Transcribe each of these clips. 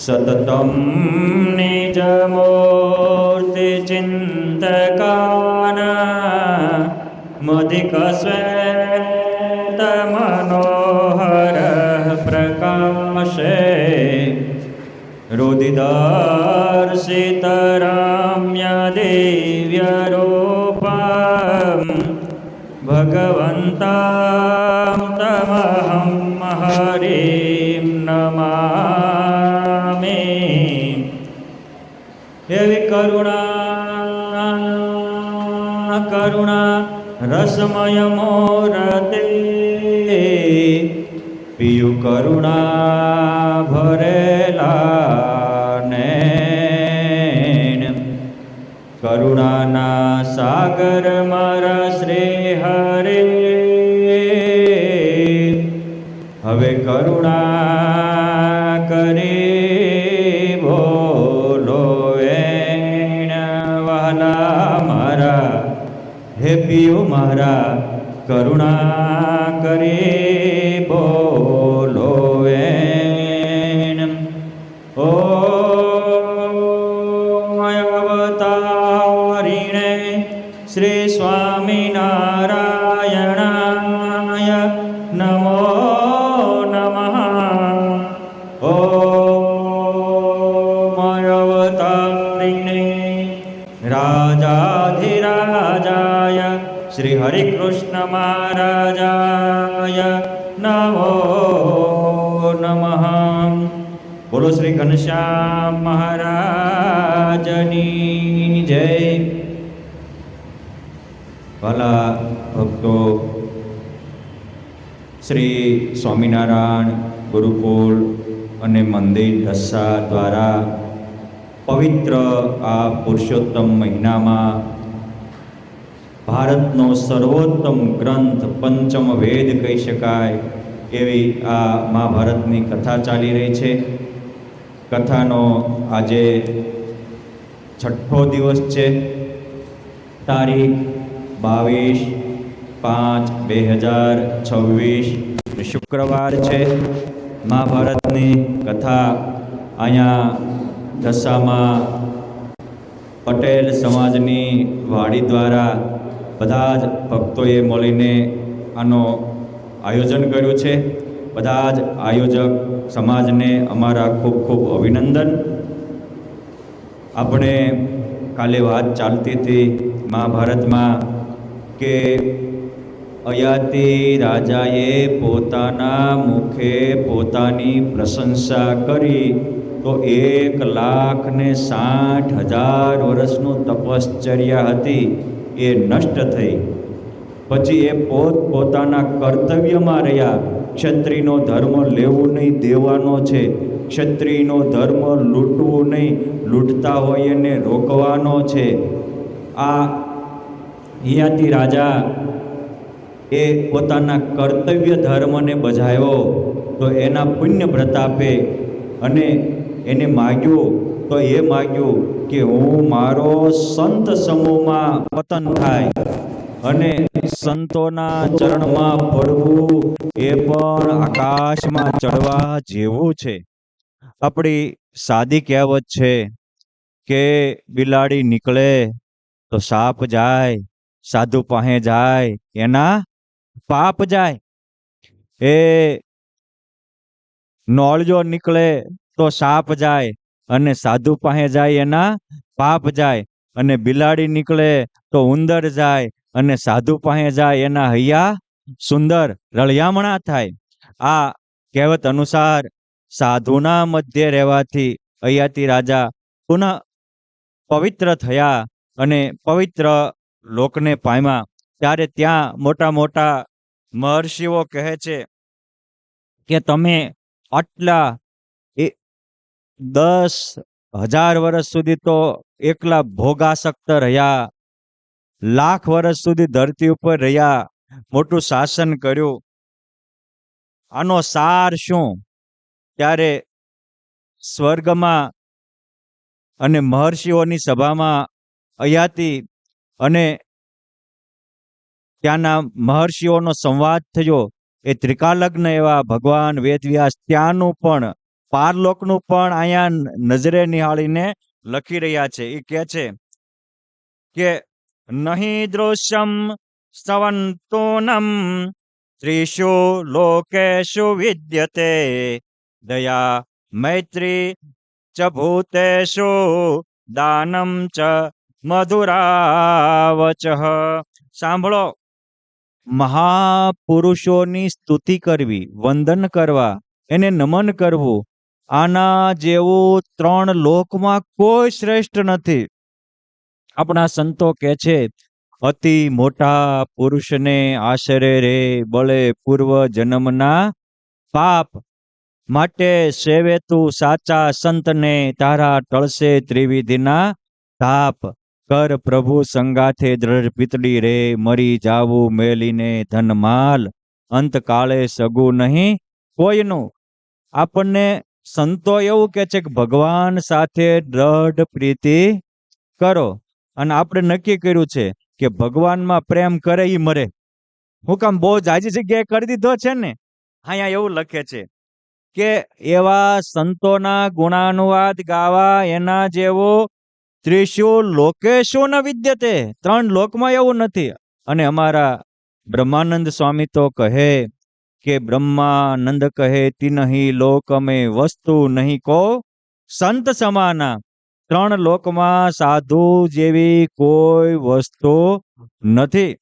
સતતમ નિજમૂર્તિ ચિંતકાન મધિક શ્વેત મનોહર પ્રકાશે રુદિદર્શિત રમ્ય દિવ્ય રૂપમ ભગવન્तं તમહં હરિં નમામિ. એવી કરુણા રસમય મૂર્તિ પિયુ કરુણા ભરેલા નૈન કરુણાના સાગર મારા શ્રી હરે હવે કરુણા કરી બોલો એણ વહાલા મારા હે પિયુ મારા કરુણા કરી બોલો એણ. ઓ અવતારિણે શ્રી સ્વામિનારાયણાય નમો નમઃ. ઓમ અવતારિણે રાજાધિરાજાય શ્રી હરિકૃષ્ણ મહારાજાય નમો નમઃ. બોલો શ્રી ઘનશ્યામ મહારાજની જય. વાલા ભક્તો, શ્રી સ્વામિનારાયણ ગુરુકુળ અને મંદિર ઢસા દ્વારા પવિત્ર આ પુરુષોત્તમ મહિનામાં ભારતનો સર્વોત્તમ ગ્રંથ પંચમ વેદ કહી શકાય એવી આ મહાભારતની કથા ચાલી રહી છે. કથાનો આજે 6ઠ્ઠો દિવસ છે. તારીખ 22/5/2026 શુક્રવાર છે. મહાભારતની કથા અહીંયા ઢસામાં પટેલ સમાજની વાડી દ્વારા બધા જ ભક્તોએ મળીને આનો આયોજન કર્યું છે. બધા જ આયોજક સમાજને અમારા ખૂબ ખૂબ અભિનંદન. આપણે કાલે વાત ચાલતી હતી મહાભારતમાં કે અયાતિ રાજાએ પોતાના મુખે પોતાની પ્રશંસા કરી તો 1,60,000 વર્ષનું તપશ્ચર્યા હતી એ નષ્ટ થઈ. પછી એ પોતાના કર્તવ્યમાં રહ્યા. ક્ષત્રિયનો ધર્મ લેવું નહીં, દેવાનો છે. ક્ષત્રિયનો ધર્મ લૂંટવું નહીં, લૂંટતા હોય એને રોકવાનો છે. આ યયાતિ રાજા એ પોતાના કર્તવ્ય ધર્મને બજાવ્યો તો એના પુણ્ય પ્રતાપે અને એને માગ્યું તો એ માગ્યું કે હું મારો સંત સમૂહમાં પતન થાય અને સંતોના ચરણમાં પડવું એ પણ આકાશમાં ચડવા જેવું છે. આપણી સાદી કહેવત છે કે બિલાડી નીકળે તો સાપ જાય, સાધુ પાસે જાય એના પાપ જાય. એ નોળિયો નીકળે તો સાપ જાય અને સાધુ પાસે જાય એના પાપ જાય. અને બિલાડી નીકળે તો ઉંદર જાય અને સાધુ પાસે જાય એના હૈયા સુંદર રળિયામણા થાય. આ કહેવત અનુસાર સાધુના મધ્ય રહેવાથી અયાતિ રાજા પુનઃ પવિત્ર થયા અને પવિત્ર લોકને પામ્યા. ત્યારે ત્યાં મોટા મોટા મહર્ષિઓ કહે છે કે તમે આટલા 10,000 વર્ષ સુધી તો એકલા ભોગાસક્ત રહ્યા, લાખ વર્ષ સુધી ધરતી ઉપર રહ્યા, મોટું શાસન કર્યું, આનો સાર શું? ત્યારે સ્વર્ગમાં અને મહર્ષિઓની સભામાં અયાતિ અને ત્યાંના મહર્ષિઓનો સંવાદ થયો. એ ત્રિકાલગ્ન એવા ભગવાન વેદવ્યાસ ત્યાંનું પણ પારલોકનું પણ અહીંયા નજરે નિહાળીને લખી રહ્યા છે. એ કહે છે કે નહીં દૃશ્યમ સ્તવંતોનમ ત્રિષુ લોકેષુ વિદ્યતે દયા મૈત્રી ચ ભૂતેષુ દાનમ ચ મધુરાવચઃ. સાંભળો, મહાપુરુષોની સ્તુતિ કરવી, વંદન કરવા, એને નમન કરવું, આના જેવું 3 લોકમાં કોઈ શ્રેષ્ઠ નથી. આપણા સંતો કહે છે, અતિ મોટા પુરુષને આશરે રે બળે પૂર્વ જન્મના પાપ, માટે સેવે તું સાચા સંતને તારા ટળશે ત્રિવિધિના તાપ. કર પ્રભુ સંગાથે દ્રઢ પીતળી રે મરી જાવું મેલીને ધનમાલ, અંતકાળે સગું નહીં કોઈનું. આપણને સંતો એવું કે છે કે ભગવાન સાથે દ્રઢ પ્રીતિ કરો, અને આપણે નક્કી કર્યું છે કે ભગવાનમાં પ્રેમ કરે ઈ મરે. હું કામ બહુ જાજી જગ્યાએ કરી દીધો છે ને, અહીંયા એવું લખે છે કે એવા સંતોના ગુણાનુવાદ ગાવા એના જેવો ત્રિષુ લોકેષુ ન વિદ્યતે, 3 લોકમાં એવું નથી. અને અમારા બ્રહ્માનંદ સ્વામી તો કહે કે બ્રહ્માનંદ કહે તિનહી લોક અમે વસ્તુ નહીં કો સંત સમાના. 3 લોકમાં સાધુ જેવી કોઈ વસ્તુ નથી.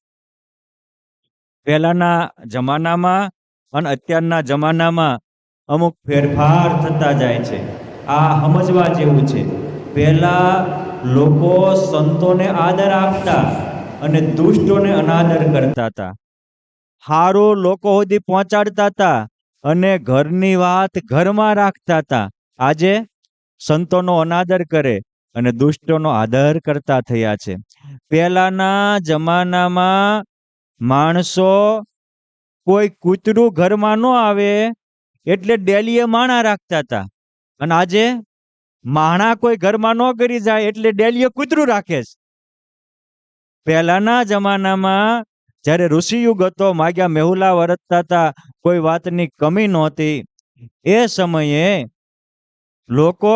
પહેલાના જમાનામાં અને અત્યારના જમાનામાં અમુક ફેરફાર થતા જાય છે. આ સમજવા જેવું છે. પહેલા લોકો સંતોને આદર આપતા અને દુષ્ટોને અનાદર કરતા હતા. હારું લોકો સુધી પહોંચાડતા હતા અને ઘરની વાત ઘરમાં રાખતા હતા. આજે સંતોનો અનાદર કરે અને દુષ્ટોનો આદર કરતા થયા છે. પહેલાના જમાનામાં માણસો કોઈ કૂતરું ઘરમાં ન આવે એટલે ડેલીએ માણા રાખતા હતા, અને આજે માણા કોઈ ઘરમાં ન કરી જાય એટલે ડેલીએ કૂતરું રાખે છે. પહેલાના જમાનામાં જ્યારે ઋષિયુગ હતો, માગ્યા મેહુલા વરતતા હતા, કોઈ વાતની કમી નહોતી. એ સમયે લોકો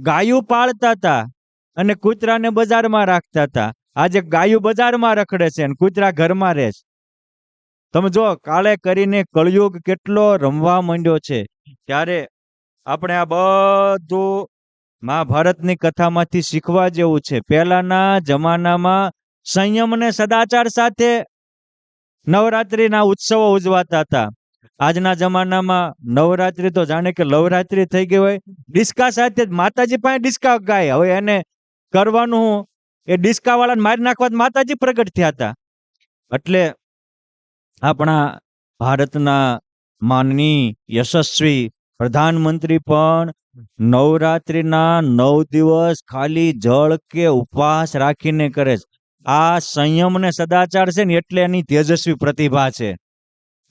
ગાયું પાળતા હતા અને કૂતરાને બજારમાં રાખતા હતા. આજે ગાયું બજારમાં રખડે છે અને કૂતરા ઘરમાં રહે છે. તમે જો કાલે કરીને કળયુગ કેટલો રમવા માંડ્યો છે. ત્યારે આપણે આ બધું મહાભારતની કથામાંથી શીખવા જેવું છે. પહેલાના જમાનામાં સંયમ અને સદાચાર સાથે નવરાત્રિના ઉત્સવો ઉજવાતા હતા. આજના જમાનામાં નવરાત્રિ તો જાણે કે લવરાત્રિ થઈ ગઈ હોય. ડિસ્કા સાથે જ માતાજી પાસે ડિસ્કા ગાય. હવે એને કરવાનું એ ડિસ્કા વાળાને મારી નાખવા માતાજી પ્રગટ થયા હતા. એટલે આપણા ભારતના માનની યશસ્વી પ્રધાનમંત્રી પણ નવરાત્રિના 9 દિવસ ખાલી જળ કે ઉપવાસ રાખીને કરે છે. આ સંયમ ને સદાચાર છે ને, એટલે એની તેજસ્વી પ્રતિભા છે.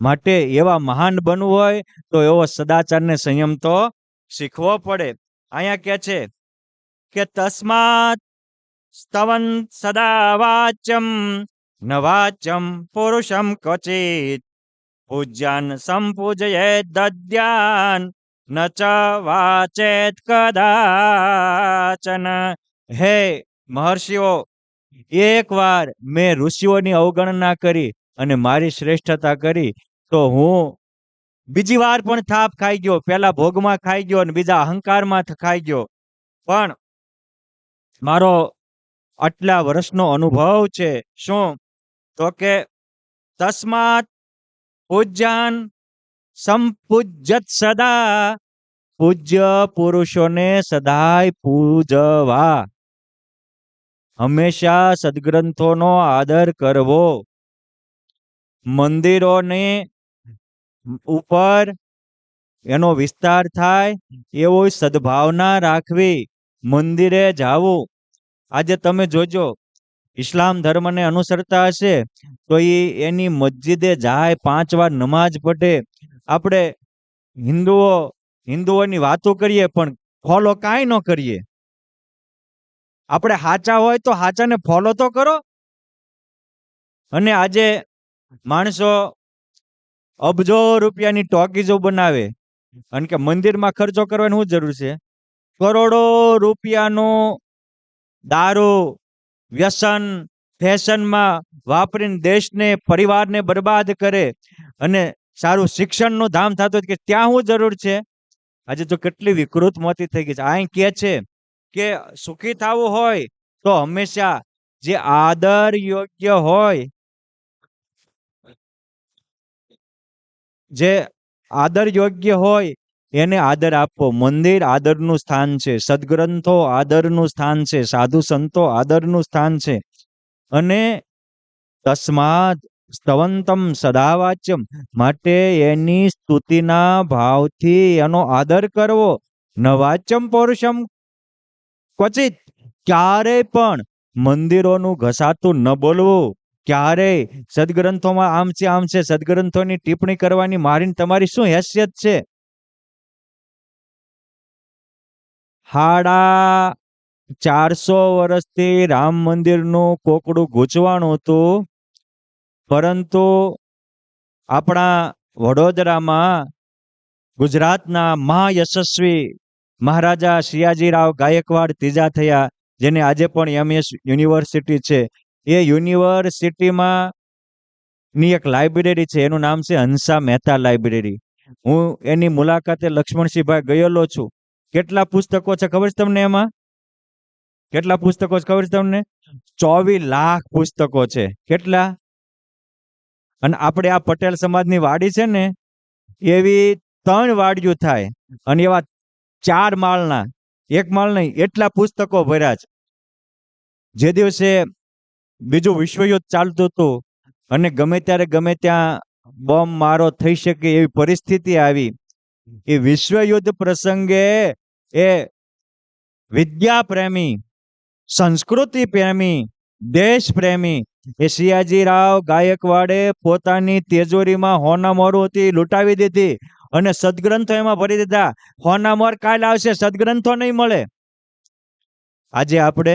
માટે એવા મહાન બનવું હોય તો એવો સદાચાર ને સંયમ તો શીખવો પડે. અહીંયા કે છે કે તસ્માત સ્તવન સદા વાચ્યમ ન વાચ્યમ પુરુષમ ક્વચિત પૂજ્યાન સંપૂજયે દદ્યાન ન ચ વાચેત કદાચન. હે મહર્ષિઓ, એકવાર મેં ઋષિઓની અવગણના કરી અને મારી શ્રેષ્ઠતા કરી તો હું બીજી વાર પણ થાપ ખાઈ ગયો. પહેલા ભોગમાં ખાઈ ગયો અને બીજા અહંકારમાં ખાઈ ગયો. પણ મારો આટલા વર્ષનો અનુભવ છે. શું? તો કે તસ્માત પૂજ્યાન સંપૂજ્યત સદા, પૂજ્ય પુરુષોને સદાય પૂજવા, હંમેશા સદગ્રંથોનો આદર કરવો, મંદિરોને ઉપર એનો વિસ્તાર થાય એવો સદભાવના રાખવી, મંદિરે જાવું. આજે તમે જોજો, ઇસ્લામ ધર્મને અનુસરતા હશે તો એની મસ્જિદે જાય, 5 વાર નમાજ પઢે. આપણે હિન્દુઓની વાતો કરીએ પણ ફોલો કાંઈ ન કરીએ. આપણે હાચા હોય તો હાચાને ફોલો તો કરો. અને આજે માણસો અબજો રૂપિયાની ટોકીજો બનાવે અને કે મંદિરમાં ખર્ચો કરવાની શું જરૂર છે? કરોડો રૂપિયાનો દારૂ, વ્યસન, ફેશનમાં વાપરીને દેશને, પરિવારને બરબાદ કરે અને સારું શિક્ષણનું ધામ થતું હોય કે ત્યાં શું જરૂર છે? આજે તો કેટલી વિકૃત મતી થઈ ગઈ છે. અહીં કે છે કે સુખી થવું હોય તો હંમેશા જે આદર યોગ્ય હોય, જે આદર યોગ્ય હોય એને આદર આપવો. મંદિર આદરનું સ્થાન છે, સદગ્રંથો આદરનું સ્થાન છે, સાધુ સંતો આદરનું સ્થાન છે. અને તસ્માદ સ્તવંતમ સદાવાચ્યમ, માટે એની સ્તુતિના ભાવથી એનો આદર કરવો. ન વાચ્યમ પૌરુષમ ક્વચિત, ક્યારેય પણ મંદિરોનું ઘસાતું ન બોલવું. ક્યારેય સદગ્રંથોમાં આમ છે સદગ્રંથોની ટિપ્પણી કરવાની મારીને તમારી શું હેસિયત છે? 450 વર્ષથી રામ મંદિરનું કોકડું ગૂંચવાણું હતું, પરંતુ આપણા વડોદરામાં ગુજરાતના મહાયશસ્વી મહારાજા શિયાજીરાવ ગાયકવાડ ત્રીજા થયા, જેને આજે પણ MS યુનિવર્સિટી છે. એ યુનિવર્સિટીમાં ની એક લાઇબ્રેરી છે, એનું નામ છે હંસા મહેતા લાઇબ્રેરી. હું એની મુલાકાતે લક્ષ્મણસિંહભાઈ ગયેલો છું. કેટલા પુસ્તકો છે ખબર છે તમને? એમાં કેટલા પુસ્તકો છે ખબર છે તમને? 24 લાખ પુસ્તકો છે. કેટલા? અને આપણે આ પટેલ સમાજની વાડી છે ને, એવી 3 વાડીઓ થાય અને એવા 4 માળના, 1 માળ નહીં, એટલા પુસ્તકો ભર્યા છે. જે દિવસે બીજું વિશ્વયુદ્ધ ચાલતું હતું અને ગમે ત્યારે ગમે ત્યાં બોમ્બ મારો થઈ શકે એવી પરિસ્થિતિ આવી, એ વિશ્વયુદ્ધ પ્રસંગે એ વિદ્યા પ્રેમી, સંસ્કૃતિ પ્રેમી, દેશ પ્રેમી એ શિયાજીરાવ ગાયકવાડે પોતાની તિજોરીમાં હોનામોરું હતી લૂંટાવી દીધી અને સદગ્રંથો એમાં ભરી દીધા. હોનામોર કાલ આવશે, સદગ્રંથો નહીં મળે. આજે આપણે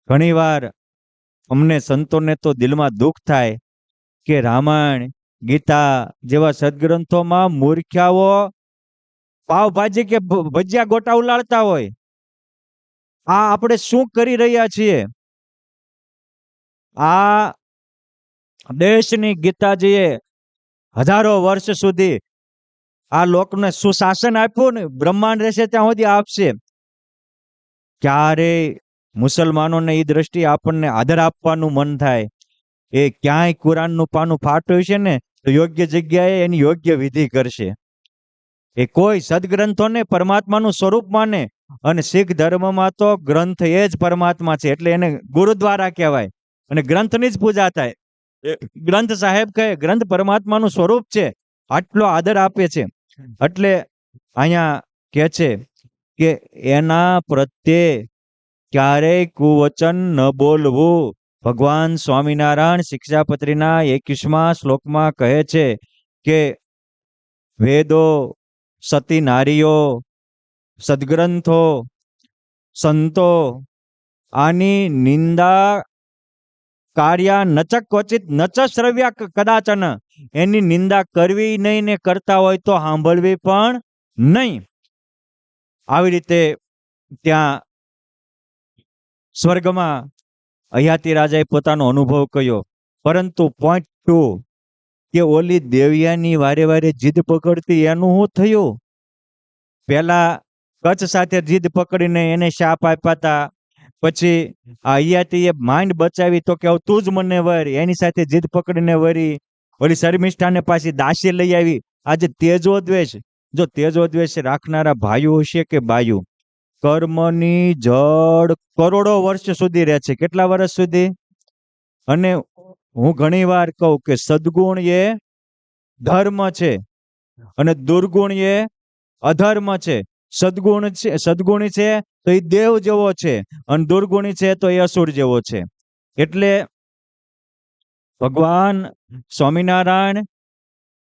ઘણીવાર અમને સંતોને તો દિલમાં દુઃખ થાય કે રામાયણ, ગીતા જેવા સદગ્રંથોમાં મૂર્ખ્યાઓ પાવભાજી કે ભજીયા ગોટા ઉલાળતા હોય. આ આપણે શું કરી રહ્યા છીએ? આ દેશની ગીતાજીએ હજારો વર્ષ સુધી આ લોકને સુશાસન આપ્યું ને, બ્રહ્માંડ રહેશે ત્યાં સુધી આપશે. ક્યારે મુસલમાનોને એ દ્રષ્ટિએ આપણને આદર આપવાનું મન થાય, એ ક્યાંય કુરાનનું પાનું ફાટ્યું છે ને તો યોગ્ય જગ્યાએ એની યોગ્ય વિધિ કરશે. એ કોઈ સદગ્રંથોને પરમાત્માનું સ્વરૂપ માને, અને શીખ ધર્મમાં તો ગ્રંથ એ જ પરમાત્મા છે, એટલે એને ગુરુદ્વારા કહેવાય અને ગ્રંથની જ પૂજા થાય. ગ્રંથ સાહેબ કહે ગ્રંથ પરમાત્માનું સ્વરૂપ છે, આટલો આદર આપે છે. એટલે અહીંયા કહે છે કે એના પ્રત્યે ક્યારેય કુવચન ન બોલવું. ભગવાન સ્વામિનારાયણ શિક્ષાપત્રીના 21મા શ્લોકમાં કહે છે કે વેદો, સતી નારીઓ, સદગ્રંથો, સંતો આની નિંદા કાર્યા નચ ક્વચિત નચ શ્રવ્યા કદાચન, એની નિંદા કરવી નહીં ને કરતા હોય તો સાંભળવી પણ નહીં. આવી રીતે ત્યાં સ્વર્ગમાં હયાતિ રાજાએ પોતાનો અનુભવ કહ્યો. પરંતુ પોઈન્ટ 2 કે ઓલી દેવિયાની વારે વારે જીદ પકડતી એનું શું થયું? પેલા કચ્છ સાથે જીદ પકડીને એને શાપ આપ્યા હતા, પછી આ હયાતીએ માઇન્ડ બચાવી તો કે તું જ મને વર, એની સાથે જીદ પકડીને વરી. ઓલી શર્મિષ્ઠાને પાછી દાસી લઈ આવી. આજે તેજોદ્વેષ, જો તેજોદ્વેષ રાખનારા ભાઈઓ હશે કે બાયુ, કર્મની જડ કરોડો વર્ષ સુધી રહે છે. કેટલા વર્ષ સુધી? અને હું ઘણી વાર કહું કે સદગુણ એ ધર્મ છે અને દુર્ગુણ એ અધર્મ છે. સદગુણી છે તો એ દેવ જેવો છે અને દુર્ગુણી છે તો એ અસુર જેવો છે. એટલે ભગવાન સ્વામિનારાયણ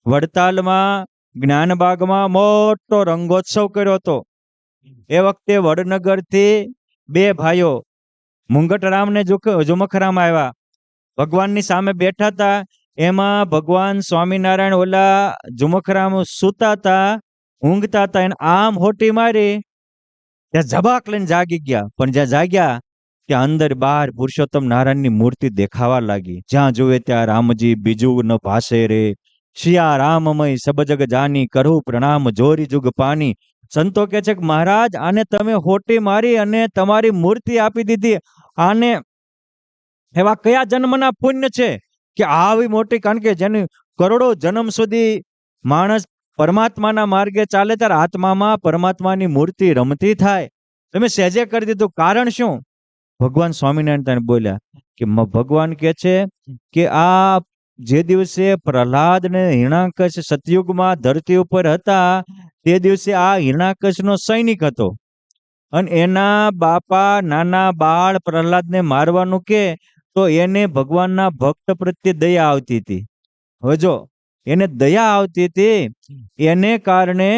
વડતાલમાં જ્ઞાનબાગમાં મોટો રંગોત્સવ કર્યો હતો. એ વખતે વડનગરથી 2 ભાઈઓ મુંગટરામ ને ઝુમખરામ આવ્યા. ભગવાનની સામે બેઠા હતા. એમાં ભગવાન સ્વામિનારાયણ ઓલા ઝુમખરામાં સૂતા હતા, ઊંઘતા હતા, એને આમ હોટી મારી, ત્યાં ઝબાક લઈને જાગી ગયા. પણ જ્યાં જાગ્યા ત્યાં અંદર બહાર પુરુષોત્તમ નારાયણની મૂર્તિ દેખાવા લાગી. જ્યાં જોવે ત્યાં રામજી બીજું ન ભાષે રે, શિયા રામમય સબ જગ જાની, કરું પ્રણામ જોરી જુગ પાની. સંતો કે છે કે મહારાજ, આને તમે હોટી મારી અને તમારી મૂર્તિ આપી દીધી, આને એવા કયા જન્મના પુણ્ય છે કે આવી મોટી, કારણ કે જેની કરોડો જન્મ સુધી માણસ પરમાત્માના માર્ગે ચાલે ત્યારે આત્મામાં પરમાત્માની મૂર્તિ રમતી થાય. તમે સહેજે કરી દીધું, કારણ શું? ભગવાન સ્વામિનારાયણ તને બોલ્યા કે ભગવાન કે છે કે આ જે દિવસે પ્રહલાદ ને હિરણાકશ સતયુગમાં ધરતી ઉપર હતા, તે દિવસે આ હિરણાકશનો સૈનિક હતો અને એના બાપા નાના બાળ પ્રહલાદને મારવાનું કે તો એને ભગવાનના ભક્ત પ્રત્યે દયા આવતી હતી. હવે જો એને દયા આવતી હતી, એને કારણે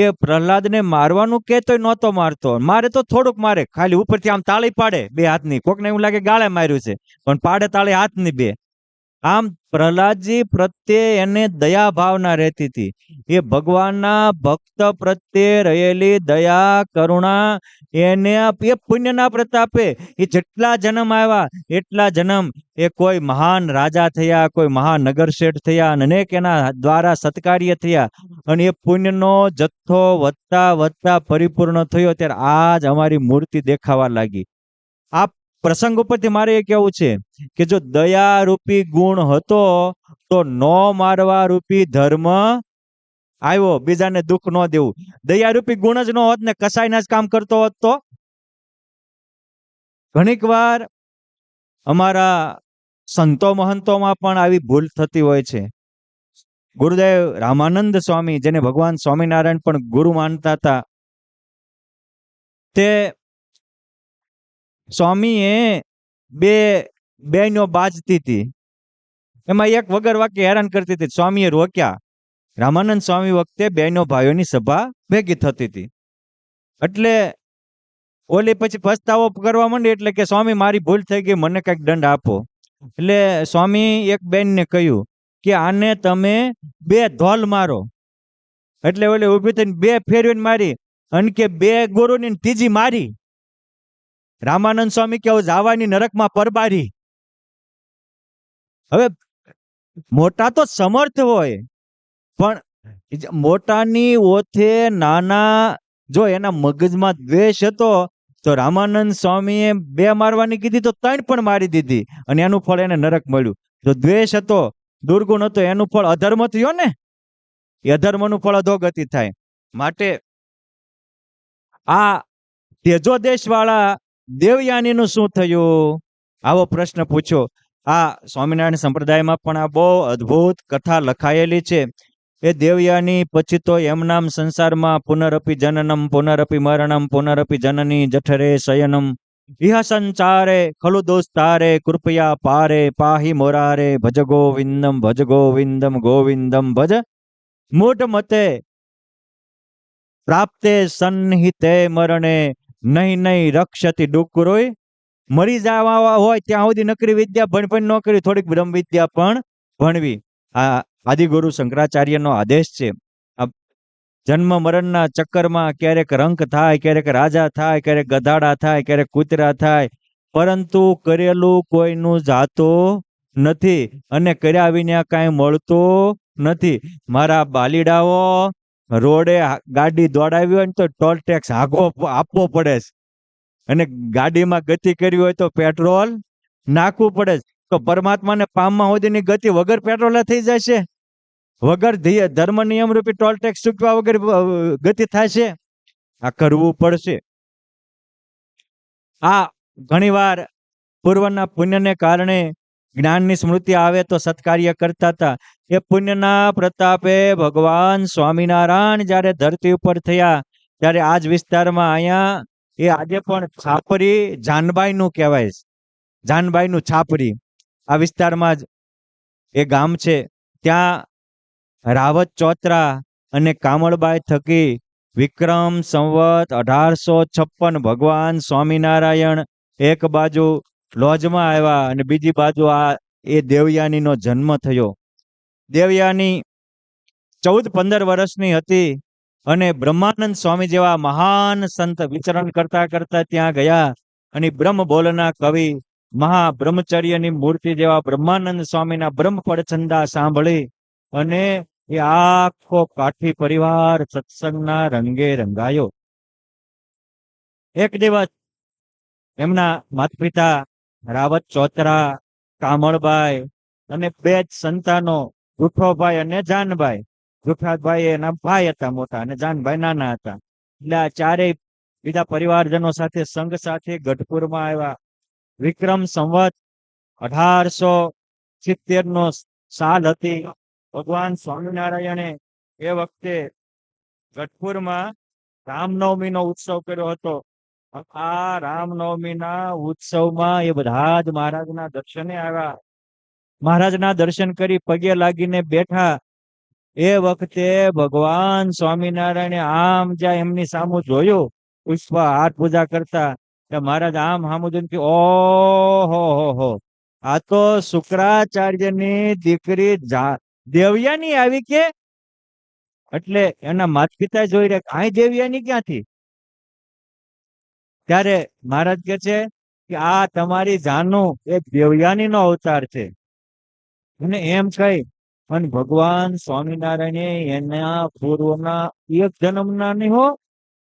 એ પ્રહલાદને મારવાનું કે તોય નહોતો મારતો. મારે તો થોડુંક મારે, ખાલી ઉપરથી આમ તાળી પાડે બે હાથની, કોકને એવું લાગે ગાળે માર્યું છે, પણ પાડે તાળી હાથની બે. આમ પ્રહલાદજી પ્રત્યે એને દયા ભાવના રહેતી હતી. એ ભગવાનના ભક્ત પ્રત્યે રહેલી દયા કરુણા એને એ પુણ્યના પ્રતાપે એ જેટલા જન્મ આવ્યા એટલા જન્મ એ કોઈ મહાન રાજા થયા, કોઈ મહાન નગર શેઠ થયા, અનેક એના દ્વારા સત્કાર્ય થયા, અને એ પુણ્યનો જથ્થો વધતા વધતા પરિપૂર્ણ થયો. ત્યારે આજ અમારી મૂર્તિ દેખાવા લાગી. આ પ્રસંગ ઉપરથી મારે એ કહેવું છે કે જો દયા રૂપી ગુણ હતો તો નો મારવા રૂપી ધર્મ આવ્યો, બીજાને દુઃખ ન દેવું. દયા રૂપી ગુણ જ ન હોત ને કસાયના જ કામ કરતો હોત તો ઘણીક વાર અમારા સંતો મહંતોમાં પણ આવી ભૂલ થતી હોય છે. ગુરુદેવ રામાનંદ સ્વામી, જેને ભગવાન સ્વામિનારાયણ પણ ગુરુ માનતા હતા, તે સ્વામીએ બે બહેનો બાજતી હતી, એમાં એક વગર વાક્ય હેરાન કરતી હતી. સ્વામીએ રોક્યા. રામાનંદ સ્વામી વખતે બહેનો ભાઈઓની સભા ભેગી થતી હતી, એટલે ઓલી પછી પસ્તાવો કરવા માંડી, એટલે કે સ્વામી મારી ભૂલ થઈ ગઈ, મને કઈક દંડ આપો. એટલે સ્વામી એક બેનને કહ્યું કે આને તમે બે ધોલ મારો. એટલે ઓલે ઊભી થઈને બે ફેરવીને મારી, અને કે બે ગુરુની ત્રીજી મારી. રામાનંદ સ્વામી કે જાવાની નરકમાં પરબારી. હવે મોટા તો સમર્થ હોય, પણ મોટાની ઓથે નાના જો એના મગજમાં દ્વેષ હતો તો રામાનંદ સ્વામીએ બે મારવાની કીધી તો ત્રણ પણ મારી દીધી, અને એનું ફળ એને નરક મળ્યું. જો દ્વેષ હતો, દુર્ગુણ હતો, એનું ફળ અધર્મ થયો ને, એ અધર્મનું ફળ અધોગતિ થાય. માટે આ તેજો દેશ વાળા દેવયાનીનું શું થયું, આવો પ્રશ્ન પૂછ્યો. આ સ્વામિનારાયણ સંપ્રદાયમાં પણ આ બહુ અદ્ભુત કથા લખાયેલી છે. એ દેવયાની પછી તો એમ નામ સંસારમાં પુનરપી જનનમ પુનરપી મરણમ પુનરપી જનની જઠરે શયનમ ઇહ સંચારે ખલુ દોસ્તારે કૃપયા પારે પાહી મોરારે ભજ ગોવિંદમ ભજ મૂઢ મતે પ્રાપ્તે સન્નિહિતે મરણે નહીં રક્ષતી ડુકરોય. મરી જવા હોય ત્યાં સુધી નકરી વિદ્યા ભણ ન કરી, થોડીક બ્રહ્મ વિદ્યા પણ ભણવી. આ આદિગુરુ શંકરાચાર્યનો આદેશ છે. જન્મ મરણના ચક્કરમાં ક્યારેક રંક થાય, ક્યારેક રાજા થાય, ક્યારેક ગધાડા થાય, ક્યારેક કૂતરા થાય, પરંતુ કરેલું કોઈનું જાતું નથી અને કર્યા વિના કાંઈ મળતું નથી. મારા બાલીડાઓ રોડે ગાડી દોડાવી હોય ને તો ટોલ ટેક્સ આપવો પડે છે, અને ગાડીમાં ગતિ કરવી હોય તો પેટ્રોલ નાખવું પડે છે. તો પરમાત્માને પામવા સુધીની ગતિ વગર પેટ્રોલ થઈ જશે, વગર ધર્મ નિયમ રૂપી ટોલ ટેક્સ ચૂકવા વગર ગતિ થશે. આ કરવું પડશે. આ ઘણીવાર પૂર્વના પુણ્યને કારણે જ્ઞાનની સ્મૃતિ આવે તો સત્કાર્ય કરતા હતા. એ પુણ્યના પ્રતાપે ભગવાન સ્વામિનારાયણ જ્યારે ધરતી ઉપર થયા ત્યારે આજ વિસ્તારમાં અહીંયા એ આજે પણ છાપરી જાનબાઈ નું કહેવાય છે. જાનબાઈ નું છાપરી આ વિસ્તારમાં જ એ ગામ છે. ત્યાં રાવત ચોતરા અને કામળબાઈ થકી વિક્રમ સંવત 1856 ભગવાન સ્વામિનારાયણ એક બાજુ લોજમાં આવ્યા અને બીજી બાજુ આ એ દેવયાનીનો જન્મ થયો. દેવયાની 14-15 વર્ષની હતી અને બ્રહ્માનંદ સ્વામી જેવા મહાન સંત વિચરણ કરતા કરતા ત્યાં ગયા અને બ્રહ્મ બોલના કવિ મહાબ્રહ્મચર્યની મૂર્તિ જેવા બ્રહ્માનંદ સ્વામીના બ્રહ્મપદ છંદા સાંભળી અને એ આખો કાઠી પરિવાર સત્સંગના રંગે રંગાયો. એક દિવસ એમના માતા પિતા રાવત ચોતરા, કામળબાઈ અને 2 જ સંતાનો જુઠ્ઠોભાઈ અને જાનભાઈ. જુઠ્ઠાભાઈ એના ભાઈ હતા મોટા અને જાનભાઈ નાના હતા. એટલે આ ચારેય બીજા પરિવારજનો સાથે સંઘ સાથે ગઢપુરમાં આવ્યા. વિક્રમ સંવત 1870 નો સાલ હતી. ભગવાન સ્વામિનારાયણે એ વખતે ગઢપુરમાં રામનવમીનો ઉત્સવ કર્યો હતો. આ રામનવમીના ઉત્સવમાં એ બધા જ મહારાજના દર્શને આવ્યા. મહારાજના દર્શન કરી પગે લાગીને બેઠા. એ વખતે ભગવાન સ્વામિનારાયણે આમ જ્યાં એમની સામુ જોયું, પુષ્પ હાથ પૂજા કરતા, મહારાજ આમ સામુ જોઈને ઓહો હો, આ તો શુક્રાચાર્યની દીકરી દેવયાની આવી કે. એટલે એના માતા પિતા જોઈ રહ્યા, આ દેવયાની ક્યાંથી? ત્યારે મહારાજ કે છે કે આ તમારી જાનુ એક દેવયાની નો અવતાર છે. અને એમ કહી અને ભગવાન સ્વામિનારાયણે એના પૂર્વના 1 જન્મના નહીં હો,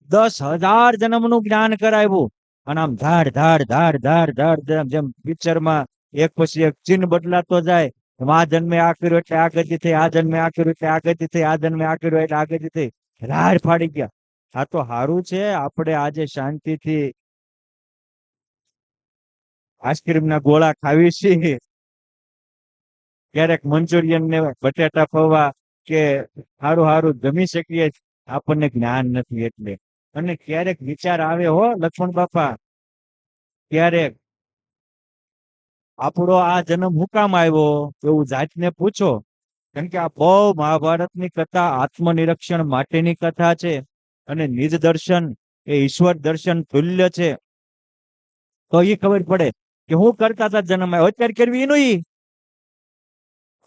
10,000 જન્મનું જ્ઞાન કરાવ્યું. અને આમ ધાડ ધાડ ધાડ ધાડ ધાડ જેમ પિક્ચરમાં એક પછી એક ચિહ્ન બદલાતો જાય. આ જન્મે આ કર્યું એટલે આ ગતિ થઈ, આ જન્મે આ કર્યું એટલે આ ગતિ થઈ, આ જન્મે આ કર્યું એટલે આ ગતિ થઈ. રાડ ફાડી ગયા. આ તો સારું છે આપણે આજે શાંતિથી આઈસ્ક્રીમના ગોળા ખાવી છીએ, ક્યારેક મંચુરિયન ને બટેટા પૌવા કે સારું સારું જમી શકીએ, આપણને જ્ઞાન નથી એટલે. અને ક્યારેક વિચાર આવે હો લક્ષ્મણ બાપા, ક્યારેક આપણો આ જન્મ હું કામ આવ્યો એવું જાતને પૂછો. કેમ કે આ બહુ મહાભારતની કથા આત્મનિરીક્ષણ માટેની કથા છે અને નિજ દર્શન એ ઈશ્વર દર્શન તુલ્ય છે. તો એ ખબર પડે કે હું કરતા હતા જન્મ આવ્યો, અત્યારે કરવી એનું ઈ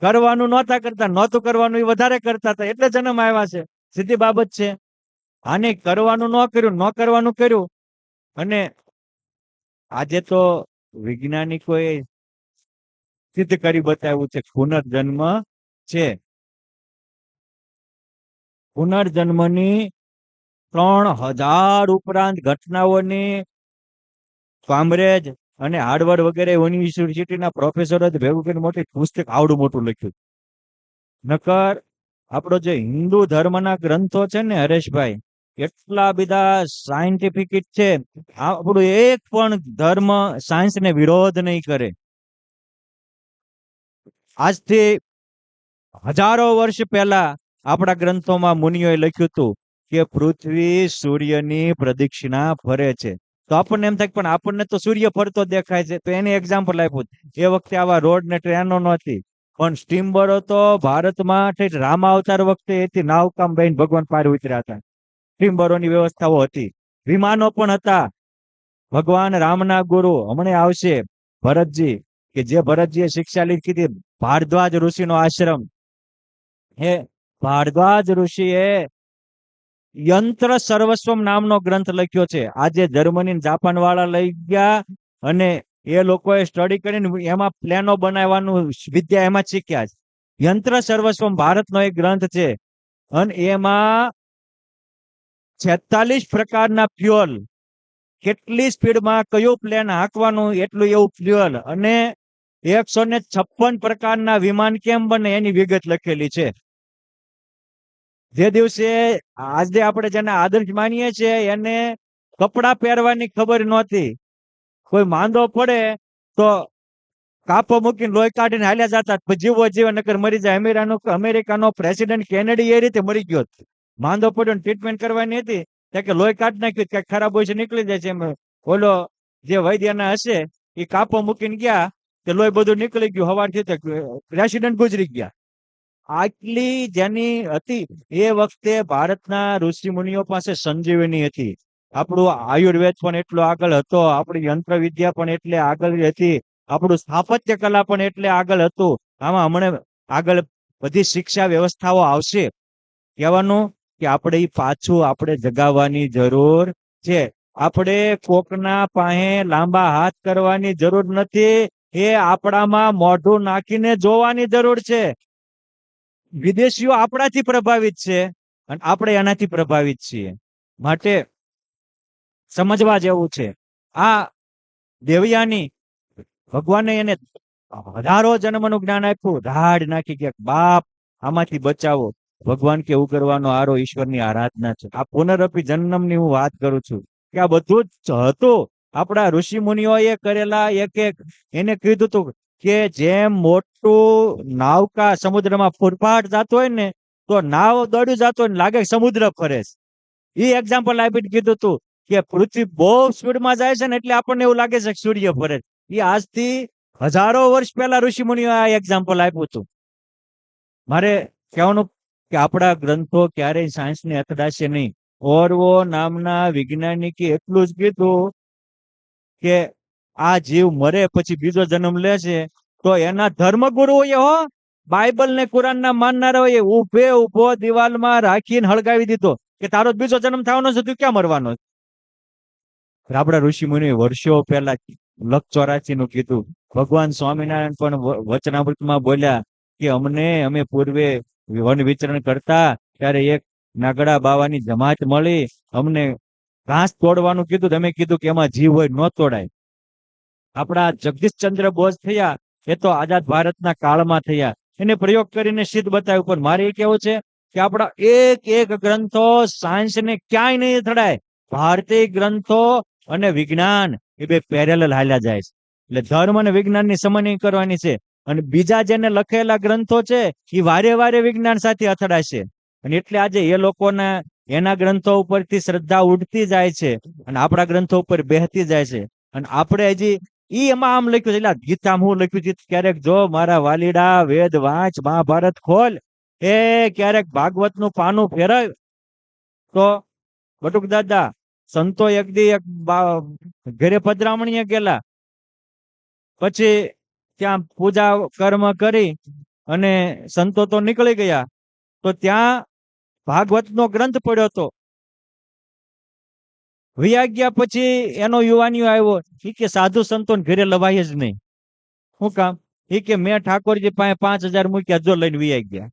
કરવાનું નહોતા કરતા, નહોતું કરવાનું એ વધારે કરતા હતા એટલે જન્મ આવ્યા છે. સીધી બાબત છે. આને કરવાનું ન કર્યું, ન કરવાનું કર્યું. અને આજે તો વૈજ્ઞાનિકોએ સિદ્ધ કરી બતાવ્યું છે પુનર્જન્મ છે. પુનર્જન્મની 3,000 ઉપરાંત ઘટનાઓની કામરેજ અને હાર્વર્ડ વગેરે યુનિવર્સિટીના પ્રોફેસરો ભેગું કરીને મોટી પુસ્તક આવડું મોટું લખ્યું. નકર આપણો જે હિન્દુ ધર્મના ગ્રંથો છે ને હરેશભાઈ, એટલા બધા સાયન્ટિફિક છે. આપણું એક પણ ધર્મ સાયન્સને વિરોધ નહીં કરે. આજથી હજારો વર્ષ પહેલા આપણા ગ્રંથોમાં મુનિઓએ લખ્યું હતું કે પૃથ્વી સૂર્યની પ્રદક્ષિણા ફરે છે. તો આપણને એમ થાય પણ આપણને તો સૂર્ય ફરતો દેખાય છે, તો એને એક્ઝામ્પલ આપ્યું. એ વખતે આવા રોડ ને ટ્રેનો નહોતી, પણ સ્ટીમરો તો ભારતમાં રામા અવતાર વખતે એથી નાવકામ બહીને ભગવાન પાર ઉતર્યા હતા. સ્ટીમરોની વ્યવસ્થાઓ હતી, વિમાનો પણ હતા. ભગવાન રામના ગુરુ હમણાં આવશે ભરતજી, કે જે ભરતજીએ શિક્ષા લીધી ભારદ્વાજ ઋષિનો આશ્રમ. હે ભારદ્વાજ ઋષિએ યંત્ર સર્વસ્વમ નામનો ગ્રંથ લખ્યો છે. આજે જર્મની જાપાન વાળા લઈ ગયા અને એ લોકોએ સ્ટડી કરીને એમાં પ્લેનો બનાવવાનું વિદ્યા એમાં શીખ્યા છે. યંત્ર સર્વસ્વમ ભારતનો એક ગ્રંથ છે અને એમાં 46 પ્રકારના ફ્યુઅલ, કેટલી સ્પીડમાં કયું પ્લેન હાંકવાનું એટલું એવું ફ્યુઅલ, અને 156 પ્રકારના વિમાન કેમ બને એની વિગત લખેલી છે. જે દિવસે આજે આપણે જેને આદર્શ માનીએ છીએ એને કપડા પહેરવાની ખબર નહોતી. કોઈ માંદો પડે તો કાપો મૂકીને લોહી કાઢીને હાલ્યા જતા, જીવો જીવો નકર મરી જાય. અમેરિકાનો પ્રેસિડેન્ટ કેનેડી એ રીતે મરી ગયો. માંદો પડ્યો ટ્રીટમેન્ટ કરવાની હતી, કે લોહી કાઢી નાખ્યું, કઈ ખરાબ હોય છે નીકળી જાય છે. એમ ઓલો જે વૈદ્યના હશે એ કાપો મૂકીને ગયા, કે લોહી બધું નીકળી ગયું, હવારથી પ્રેસિડેન્ટ ગુજરી ગયા. આટલી જેની હતી એ વખતે ભારતના ઋષિ મુનિઓ પાસે સંજીવની હતી. આપણું આયુર્વેદ પણ એટલો આગળ હતો, આપણી યંત્ર વિદ્યા પણ એટલે આગળ હતી, આપણું સ્થાપત્ય કલા પણ એટલે આગળ હતું. આમાં હમણાં આગળ બધી શિક્ષા વ્યવસ્થાઓ આવશે. કહેવાનું કે આપણે ઈ પાછું આપણે જગાવવાની જરૂર છે. આપણે કોકના પાસે લાંબા હાથ કરવાની જરૂર નથી. એ આપણામાં મોઢું નાખીને જોવાની જરૂર છે. વિદેશીઓ આપણાથી પ્રભાવિત છે અને આપણે એનાથી પ્રભાવિત છીએ. માટે સમજવા જેવું છે. આ દેવયાની ભગવાને એને હજારો જન્મનું જ્ઞાન આપ્યું. રાડ નાખી કે બાપ આમાંથી બચાવો. ભગવાન કે એવું કરવાનો આરો ઈશ્વરની આરાધના છે. આ પુનરપી જન્મની હું વાત કરું છું કે આ બધું જ હતું. આપણા ઋષિ મુનિઓએ કરેલા એક એક એને કીધું હતું કે જેમ મોટું નાવકા સમુદ્રમાં ફૂટપાટ જતો હોય ને તો નાવ દોડ્યું જતો હોય ને લાગે સમુદ્ર ફરે છે. એ એક્ઝામ્પલ આપીને કીધું હતું કે પૃથ્વી બહુ સ્પીડમાં જાય છે ને એટલે આપણને એવું લાગે છે કે સૂર્ય ફરે છે. એ આજથી હજારો વર્ષ પહેલા ઋષિ મુનિઓ આ એક્ઝામ્પલ આપ્યું હતું. મારે કહેવાનું કે આપણા ગ્રંથો ક્યારેય સાયન્સને અથડાશે નહીં. ઓરવો નામના વૈજ્ઞાનિકે એટલું જ કીધું કે આ જીવ મરે પછી બીજો જન્મ લે છે તો એના ધર્મગુરુઓએ હો બાઇબલ ને કુરાન ના માનનારાઓએ ઉભો દિવાલમાં રાખીને હળગાવી દીધો કે તારો બીજો જન્મ થવાનો છે, તું ક્યાં મરવાનો છે? આપણા ઋષિ મુનિ વર્ષો પહેલા લખ 84 નું કીધું. ભગવાન સ્વામિનારાયણ પણ વચનામૃતમાં બોલ્યા કે અમે પૂર્વે વન વિચરણ કરતા ત્યારે એક નાગડા બાવાની જમાત મળી, અમને ઘાસ તોડવાનું કીધું, તમે કીધું કે એમાં જીવ હોય ન તોડાય. આપણા જગદીશચંદ્ર બોઝ થયા એ તો આઝાદ ભારતના કાળમાં થયા, એને પ્રયોગ કરીને સિદ્ધ બતાવ્યું. પણ મારે એ કેવું છે કે આપણા એક એક ગ્રંથો સાયન્સને ક્યાંય નહીં અથડાય. ભારતીય ગ્રંથો અને વિજ્ઞાન એ બે પેરેલલ હાલ્યા જાય છે. એટલે ધર્મ અને વિજ્ઞાનની સમન્વય કરવાની છે. અને બીજા જેને લખેલા ગ્રંથો છે એ વારે વારે વિજ્ઞાન સાથે અથડાશે. અને એટલે આજે એ લોકોના એના ગ્રંથો ઉપરથી શ્રદ્ધા ઉડતી જાય છે અને આપણા ગ્રંથો ઉપર બેહતી જાય છે. અને આપણે હજી એમાં આમ લખ્યું છે, એટલે ગીતામાં હું લખ્યું છે ક્યારેક જો મારા વાલીડા વેદ વાંચ, મહાભારત ખોલ, એ ક્યારેક ભાગવત નું પાનું ફેરવ તો બટુક દાદા સંતો એક દી એક ઘરે પધરામણીએ ગયેલા, પછી ત્યાં પૂજા કર્મ કરી અને સંતો તો નીકળી ગયા, તો ત્યાં ભાગવત નો ગ્રંથ પડ્યો હતો. વૈયા ગયા પછી એનો યુવાનીઓ આવ્યો, એ કે સાધુ સંતો ઘરે લવાય જ નહીં. શું કામ? એ કે મેં ઠાકોરજી પાસે 5000 મૂક્યા, જો લઈને વૈયા ગયા.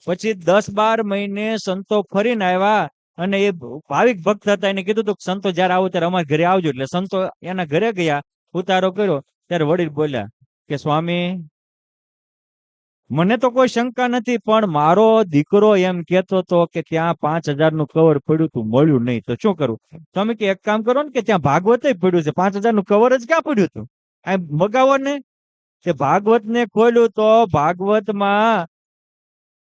પછી 10-12 મહિને સંતો ફરીને આવ્યા અને એ ભાવિક ભક્ત હતા, એને કીધું હતું સંતો જયારે આવો ત્યારે અમારા ઘરે આવજો. એટલે સંતો એના ઘરે ગયા, ઉતારો કર્યો, ત્યારે વડીલ બોલ્યા કે સ્વામી, મને તો કોઈ શંકા નથી, પણ મારો દીકરો એમ કેતો હતો કે ત્યાં 5000 નું કવર પડ્યું હતું, મળ્યું નહીં, તો શું કરું? તમે કે એક કામ કરો ને કે ત્યાં ભાગવત પડ્યું છે, 5000 નું કવર જ ક્યાં પડ્યું હતું, આ મગાવો ને. તે ભાગવત ને ખોલ્યું તો ભાગવતમાં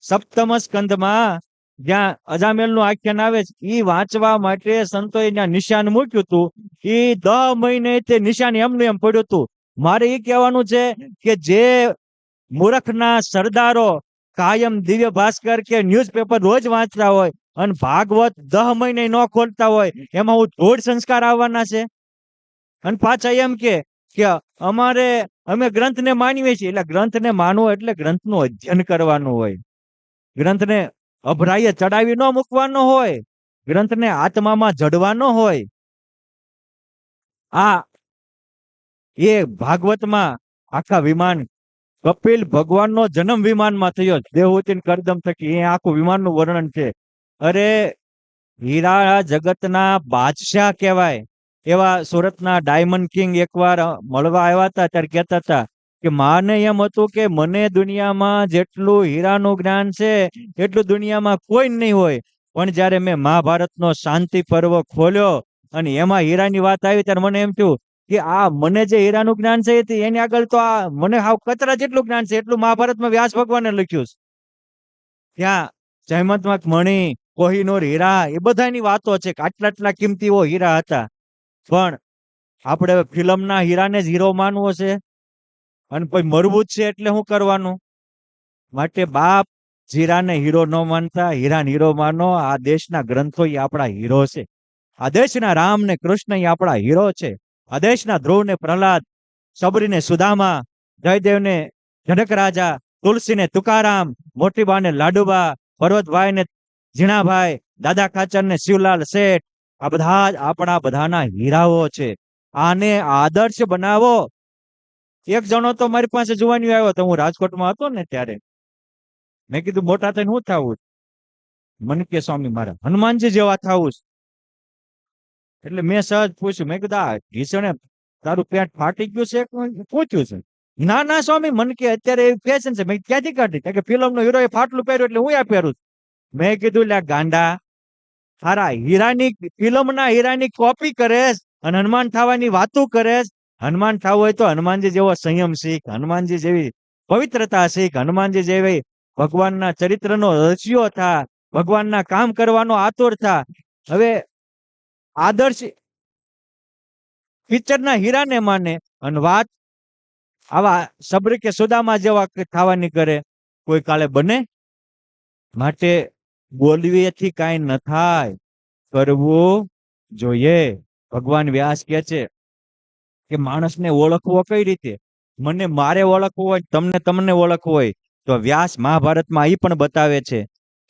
સપ્તમ સ્કંદમાં જ્યાં અજામેલ નું આખ્યાન આવે છે એ વાંચવા માટે સંતોએ ત્યાં નિશાન મૂક્યું હતું. એ 10 મહિને તે નિશાન એમનું એમ પડ્યું હતું. મારે એ કહેવાનું છે કે જે મૂર્ખના સરદારો કાયમ દિવ્ય ભાસ્કર કે ન્યૂઝપેપર રોજ વાંચતા હોય અને ભાગવત 10 મહિને ન ખોલતા હોય, એમાં હું ધોળ સંસ્કાર આવવાના છે? અને પાછા એમ કે અમે ગ્રંથને માનીએ છીએ. એટલે ગ્રંથને માનવો એટલે ગ્રંથનું અધ્યયન કરવાનું હોય, ગ્રંથને અભરાઈએ ચડાવી ન મૂકવાનો હોય, ગ્રંથને આત્મામાં જડવાનો હોય. આ એ ભાગવતમાં આખા વિમાન કપિલ ભગવાનનો જન્મ વિમાનમાં થયો, દેવહૂતિ કરદમ થકી, એ આખું વિમાનનું વર્ણન છે. અરે હીરા જગતના બાદશાહ કહેવાય એવા સુરતના ડાયમંડ કિંગ એકવાર મળવા આવ્યા હતા, ત્યારે કહેતા હતા કે માને એમ હતું કે મને દુનિયામાં જેટલું હીરાનું જ્ઞાન છે એટલું દુનિયામાં કોઈ નહીં હોય, પણ જયારે મેં મહાભારતનો શાંતિ પર્વ ખોલ્યો અને એમાં હીરાની વાત આવી ત્યારે મને એમ થયું કે આ મને જે હીરાનું જ્ઞાન છે એની આગળ તો આ મને હાવ કચરા જેટલું જ્ઞાન છે, એટલું મહાભારતમાં વ્યાસ ભગવાને લખ્યું છે. ત્યાં જયમંતમાં મણી, કોહિનૂર હીરા, એ બધાની વાતો છે કે આટલા આટલા કિંમતીઓ હીરા હતા. પણ આપણે ફિલ્મના હીરાને જ હીરો માનવો છે અને કોઈ મરવું છે એટલે શું કરવાનું? માટે બાપ જીરાને હીરો ન માનતા, હીરાને હીરો માનો. આ દેશના ગ્રંથો એ આપણા હીરો છે. આ દેશના રામ ને કૃષ્ણ એ આપણા હીરો છે. આ દેશના ધ્રુવ ને પ્રહલાદ, સબરીને સુદામા, જયદેવને જનક રાજા, તુલસીને તુકારામ, મોટી બાને લાડુબા, પર્વતભાઈને ઝીણાભાઈ, દાદા ખાચરને શિવલાલ શેઠ, આ બધા જ આપણા બધાના હીરાઓ છે. આને આદર્શ બનાવો. એક જણો તો મારી પાસે જોવાની આવ્યો તો હું રાજકોટમાં હતો ને ત્યારે મેં કીધું મોટા થઈને શું થવું? મને કે સ્વામી મારા હનુમાનજી જેવા થવું છે. એટલે મેં સહજ પૂછ્યું, મેં કીધું આ ભીષણે તારું પેટ ફાટી ગયું છે પૂછ્યું છે? ના ના સ્વામી, મને કે અત્યારે એવી ફેશન છે. મેં ક્યાંથી કાઢી? કે ફિલ્મ નો હીરો એ ફાટલું પહેર્યું એટલે હું આ પહેરું. મેં કીધું લ્યા ગાંડા, હારા હીરાની ફિલ્મના હીરાની કોપી કરેશ અને હનુમાન થવાની વાતું કરેશ. હનુમાન થવું હોય તો હનુમાનજી જેવો સંયમ શીખ, હનુમાનજી જેવી પવિત્રતા શીખ, હનુમાનજી જેવી ભગવાનના ચરિત્રનો રચ્યો થા, ભગવાનના કામ કરવાનો આતુર થા. હવે આદર્શ પિક્ચરના હીરાને માને અને વાત આવા સબરી કે સુદામા જેવા થવાની કરે, કોઈ કાલે બને? માટે બોલવીથી કાંઈ ન થાય, કરવું જોઈએ. ભગવાન વ્યાસ કહે છે કે માણસને ઓળખવો કઈ રીતે? મને મારે ઓળખવું હોય, તમને ઓળખવું હોય તો વ્યાસ મહાભારતમાં એ પણ બતાવે છે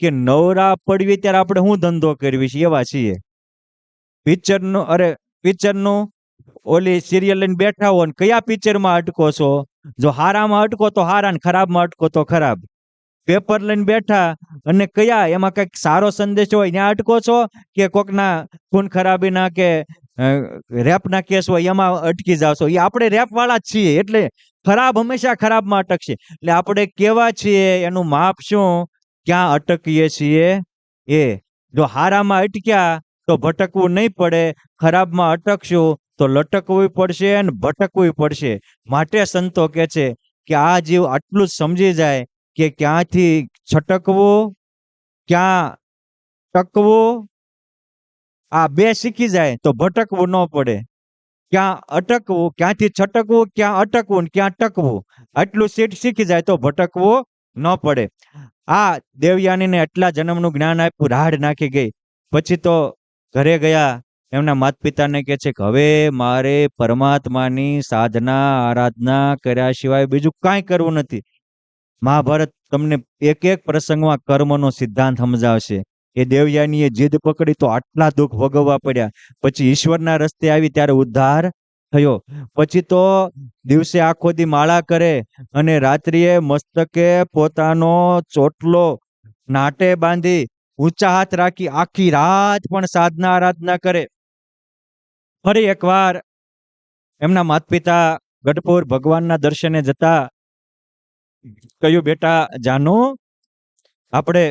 કે નવરા પડવી ત્યારે આપણે શું ધંધો કરવી છે એવા છીએ. પિક્ચરનું ઓલી સિરિયલ લઈને બેઠા હો ને કયા પિક્ચરમાં અટકો છો? જો હારામાં અટકો તો હારા ને ખરાબમાં અટકો તો ખરાબ. પેપર લઈને બેઠા અને કયા એમાં કઈક સારો સંદેશો હોય ત્યાં અટકો છો કે કોકના ખૂન ખરાબીના કે રેપના કેસ હોય એમાં અટકી જાવ છો? એ આપણે રેપ વાળા જ છીએ એટલે ખરાબ હંમેશા ખરાબમાં અટકશે. એટલે આપણે કેવા છીએ એનું માપ શું? ક્યાં અટકીએ છીએ એ. જો હારામાં અટક્યા તો ભટકવું નહીં પડે, ખરાબમાં અટકશું તો લટકવું પડશે અને ભટકવું પડશે. માટે સંતો કે છે કે આ જીવ આટલું જ સમજી જાય કે ક્યાંથી છટકવું, ક્યાં ટકવું, આ બે શીખી જાય તો ભટકવું ન પડે. ક્યાં અટકવું, ક્યાંથી છટકવું, ક્યાં અટકવું, ક્યાં ટકવું, આટલું શીખી જાય તો ભટકવું ન પડે. આ દેવયાનીને એટલા જન્મનું જ્ઞાન આપ્યું, રાડ નાખી ગઈ. પછી તો ઘરે ગયા, એમના માતા પિતાને કહે છે કે હવે મારે પરમાત્માની સાધના આરાધના કર્યા સિવાય બીજું કાંઈ કરવું નથી. મહાભારત તમને એક એક પ્રસંગમાં કર્મનો સિદ્ધાંત સમજાવશે. એ દેવયાનીએ જીદ પકડી તો આટલા દુઃખ ભોગવવા પડ્યા. પછી ઈશ્વરના રસ્તે આવી ત્યારે ઉદ્ધાર થયો. પછી તો દિવસે આખો દી માળા કરે અને રાત્રિએ મસ્તકે પોતાનો ચોટલો નાટે બાંધી ઊંચા હાથ રાખી આખી રાત પણ સાધના આરાધના કરે. ફરી એકવાર એમના માતા પિતા ગઢપુર ભગવાનના દર્શને જતા કહ્યું, બેટા જાનુ આપણે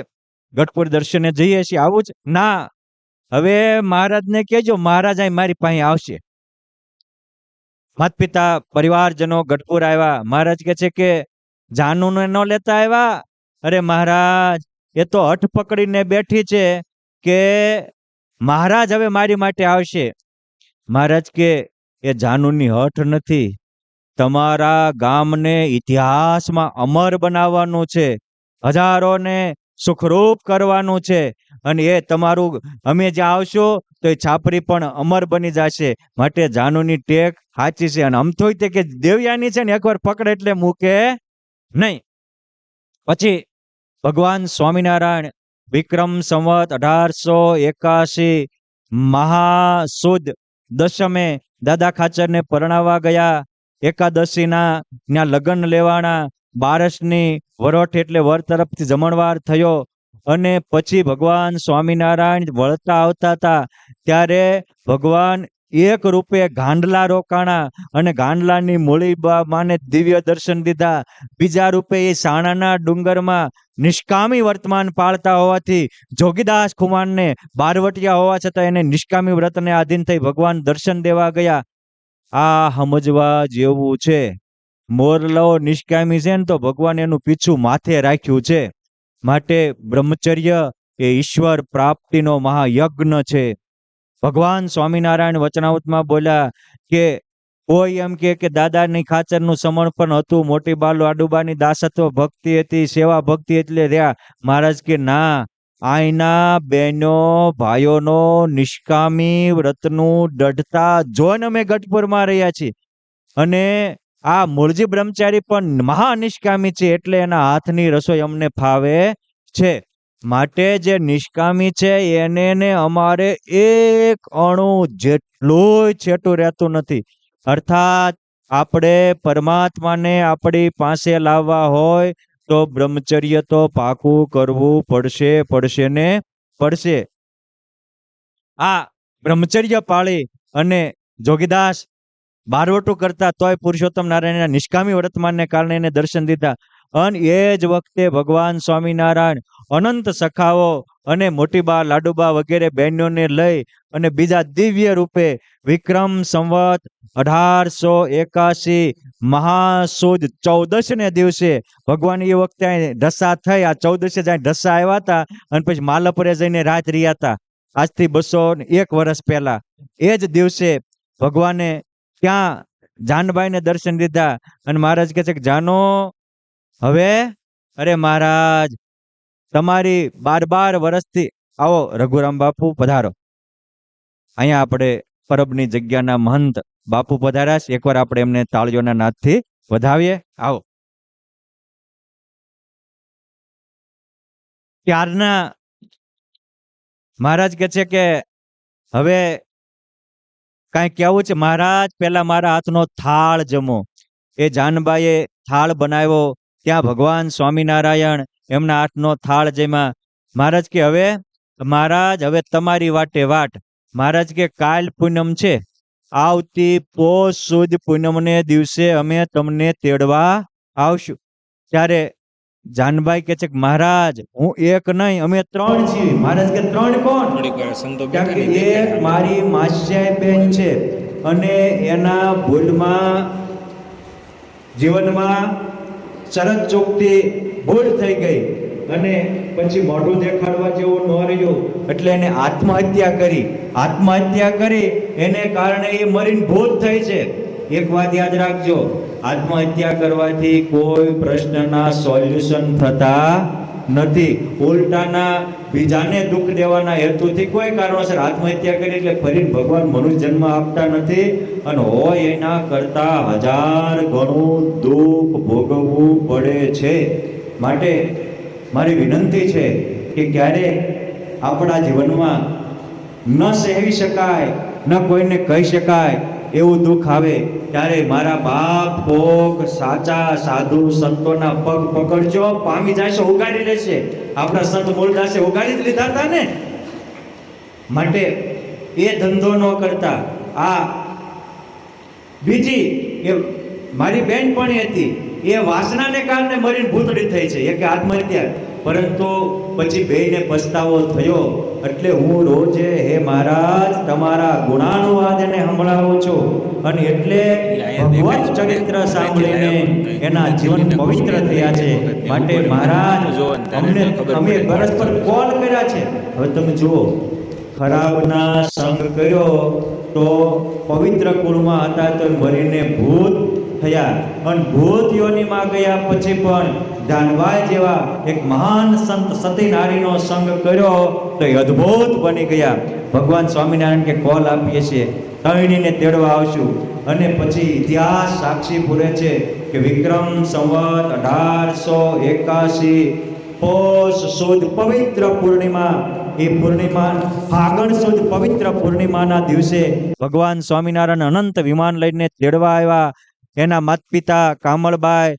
ગઢપુર દર્શને જઈએ છીએ, આવું જ? ના, હવે મહારાજને કહેજો, મહારાજ અહીં મારી પાસે આવશે. માતા પિતા પરિવારજનો ગઢપુર આવ્યા. મહારાજ કહે છે કે જાનુને ન લેતા આવ્યા? અરે મહારાજ, એ તો હઠ પકડીને બેઠી છે કે મહારાજ હવે મારી માટે આવશે. મહારાજ કે એ જાનુની હઠ નથી, તમારા ગામને ઇતિહાસમાં અમર બનાવવાનું છે, હજારોને સુખરૂપ કરવાનું છે. અને એ તમારું અમે જ્યાં આવશો તો એ છાપરી પણ અમર બની જશે. માટે જાનુની ટેક સાચી છે. અને અમથોય તે કે દેવયાની છે ને એકવાર પકડે એટલે મૂકે નહીં. પછી ભગવાન સ્વામિનારાયણ વિક્રમ સંવત 1881 મહાસુદ દશમે દાદા ખાચરને પરણાવવા ગયા. એકાદશીના ત્યાં લગ્ન લેવાના. બારસની વરોઠ એટલે વર તરફથી જમણવાર થયો. અને પછી ભગવાન સ્વામિનારાયણ વળતા આવતા હતા ત્યારે ભગવાન એક રૂપે ગાંડલા રોકાણા અને ગાંડલાની મૂળી માને દિવ્ય દર્શન દીધા. બીજા રૂપે એ સાણાના ડુંગરમાં નિષ્કામી વર્તમાન પાળતા હોવાથી જોગીદાસ ખુમાનને બારવટિયા હોવા છતાં એને નિષ્કામી વ્રતને આધીન થઈ ભગવાન દર્શન દેવા ગયા. આ સમજવા જેવું છે. મોરલો નિષ્કામી છે ને તો ભગવાન એનું પીછું માથે રાખ્યું છે. માટે બ્રહ્મચર્ય એ ઈશ્વર પ્રાપ્તિનો મહાયજ્ઞ છે. ભગવાન સ્વામિનારાયણ વચનામૃતમાં બોલ્યા કે કોઈ એમ કે દાદાની ખાચરનું સમર્પણ હતું, મોટી બાલુ આડુબાની દાસત્વ ભક્તિ હતી, સેવા ભક્તિ એટલે રહ્યા. મહારાજ કે ના, આઈના બહેનો ભાઈઓનો નિષ્કામી વ્રતનું દઢતા જોઈને અમે ગઢપુરમાં રહ્યા છીએ. અને આ મૂળજી બ્રહ્મચારી પણ મહાનિષ્કામી છે, એટલે એના હાથની રસોઈ અમને ફાવે છે. માટે જે નિષ્કામી છે એને અમારે એક અણુ જેટલું છેટું રહેતું નથી. અર્થાત આપણે પરમાત્માને આપણી પાસે લાવવા હોય તો બ્રહ્મચર્ય તો પાકું કરવું પડશે ને પડશે. આ બ્રહ્મચર્ય પાળી અને જોગીદાસ બારવટું કરતા તોય પુરુષોત્તમ નારાયણના નિષ્કામી વર્તમાનને કારણે એને દર્શન દીધા. અને એ જ વખતે ભગવાન સ્વામિનારાયણ અનંત સખાઓ અને મોટીબા લાડુબા વગેરે બહેનોને લઈ અને બીજા દિવ્ય રૂપે વિક્રમ સંવત 1881 મહાસુદ 14 ને દિવસે ભગવાન એ વખતે ઢસા થઈ, આ 14 જાય ઢસા આવ્યા હતા અને પછી માલપુરે જઈને રાત રહ્યા હતા. આજથી 201 વર્ષ પહેલા એ જ દિવસે ભગવાને ત્યાં જાનબાઈને દર્શન દીધા અને મહારાજ કહે છે કે જાનો હવે અરે મહારાજ તમારી 12 વર્ષથી આવો રઘુરામ બાપુ પધારો. અહીંયા આપણે પરબની જગ્યાના મહંત બાપુ પધાર્યા છે. એકવાર આપણે એમને તાળીઓના નાદથી વધાવીએ. આવો. ત્યારના મહારાજ કહે છે કે હવે કાંઈ કેવું છે મહારાજ, પેલા મારા હાથનો થાળ જમો. એ જાનબાઈએ થાળ બનાવ્યો. ત્યાં ભગવાન સ્વામિનારાયણ એમના હાથનો થાળ જમ્યા. મહારાજ કે હવે મહારાજ હવે તમારી વાટે વાટ. મહારાજ કે કાલ પૂનમ છે, આવતી પોષ સુદ પૂનમને દિવસે અમે તમને તેડવા આવશું. ત્યારે જાનબાઈ કે છે કે મહારાજ હું એક નહીં અમે 3 છીએ. મહારાજ કે 3 કોણ? એક મારી માસ્યાઈ બેન છે અને એના ભૂલમાં જીવનમાં શરત ચોકથી ભૂલ થઈ ગઈ અને પછી મોઢું દેખાડવા જેવું ન રહ્યું એટલે એને આત્મહત્યા કરી એને કારણે એ મરીને ભૂત થઈ છે. એક વાત યાદ રાખજો, આત્મહત્યા કરવાથી કોઈ પ્રશ્નના સોલ્યુશન થતા નથી. ઉલટાના બીજાને દુઃખ દેવાના હેતુથી કોઈ કારણોસર આત્મહત્યા કરી એટલે ફરી ભગવાન મનુષ્ય જન્મ આપતા નથી અને હોય એના કરતા 1000 ગણું દુઃખ ભોગવવું પડે છે. માટે મારી વિનંતી છે કે ક્યારે આપણા જીવનમાં ન સહેવી શકાય ન કોઈને કહી શકાય એવું દુઃખ આવે ત્યારે મારા બાપ ભોગ સાચા સાધુ સંતોના પગ પકડજો, પામી જશે, ઉગાડી લેશે. આપણા સંત મૂળદાસે ઉગાડી જ લીધા હતા ને. માટે એ ધંધો ન કરતા. આ બીજી એ મારી બેન પણ હતી, એ વાસનાને કારણે મરીને ભૂતળી થઈ છે, એ કે આત્મહત્યા. પરંતુ પછી બેયને પછતાવો થયો એટલે હું રોજે હે મહારાજ તમારા ગુણાનુવાદ એને સંભળાવું છું અને એટલે ભગવત ચરિત્ર સાંભળીને એના જીવન પવિત્ર થયા છે. માટે મહારાજ અમે પરસ્પર કોલ કર્યા છે. હવે તમે જુઓ, ખરાબના સંગ કર્યો તો પવિત્ર કુળમાં હતા તો મરીને ભૂત થયા અને ભૂત યોનિમાં ગયા પછી પણ જાનબાઈ જેવા એક મહાન સંત સતી નારીનો સંગ કર્યો તો એ અદ્ભુત બની ગયા. ભગવાન સ્વામિનારાયણ કે કોલ આપીએ છીએ, તૈણીને તેડવા આવશું. અને પછી ઇતિહાસ સાક્ષી પૂરે છે કે વિક્રમ સંવત 1881 પોષ સુદ પવિત્ર પૂર્ણિમા, એ પૂર્ણિમા ફાગણ સુદ પવિત્ર પૂર્ણિમાના દિવસે ભગવાન સ્વામિનારાયણ અનંત વિમાન લઈને તેડવા આવ્યા. એના માતા પિતા કામળબાઈ,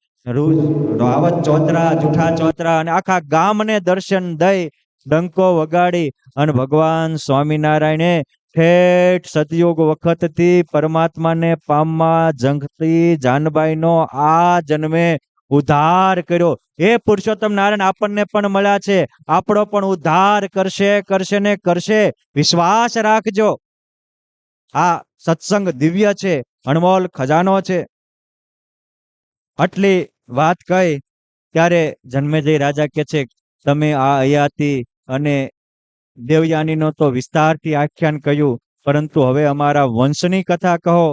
રાવત ચોતરા, જુઠા ચોતરા અને આખા ગામને દર્શન દઈ ડંકો વગાડી અને ભગવાન સ્વામિનારાયણે ઠેઠ સતયુગ વખતથી પરમાત્માને પામવા ઝંખતી જાનબાઈનો આ જન્મે ઉદ્ધાર કર્યો. એ પુરુષોત્તમ નારાયણ આપણને પણ મળ્યા છે, આપણો પણ ઉદ્ધાર કરશે ને કરશે. વિશ્વાસ રાખજો. આ સત્સંગ દિવ્ય છે, અણમોલ ખજાનો છે. આટલી વાત કહી ત્યારે જન્મેજય રાજા કે છે તમે આ હયાતિ અને દેવયાનીનો તો વિસ્તારથી આખ્યાન કહ્યું, પરંતુ હવે અમારા વંશની કથા કહો.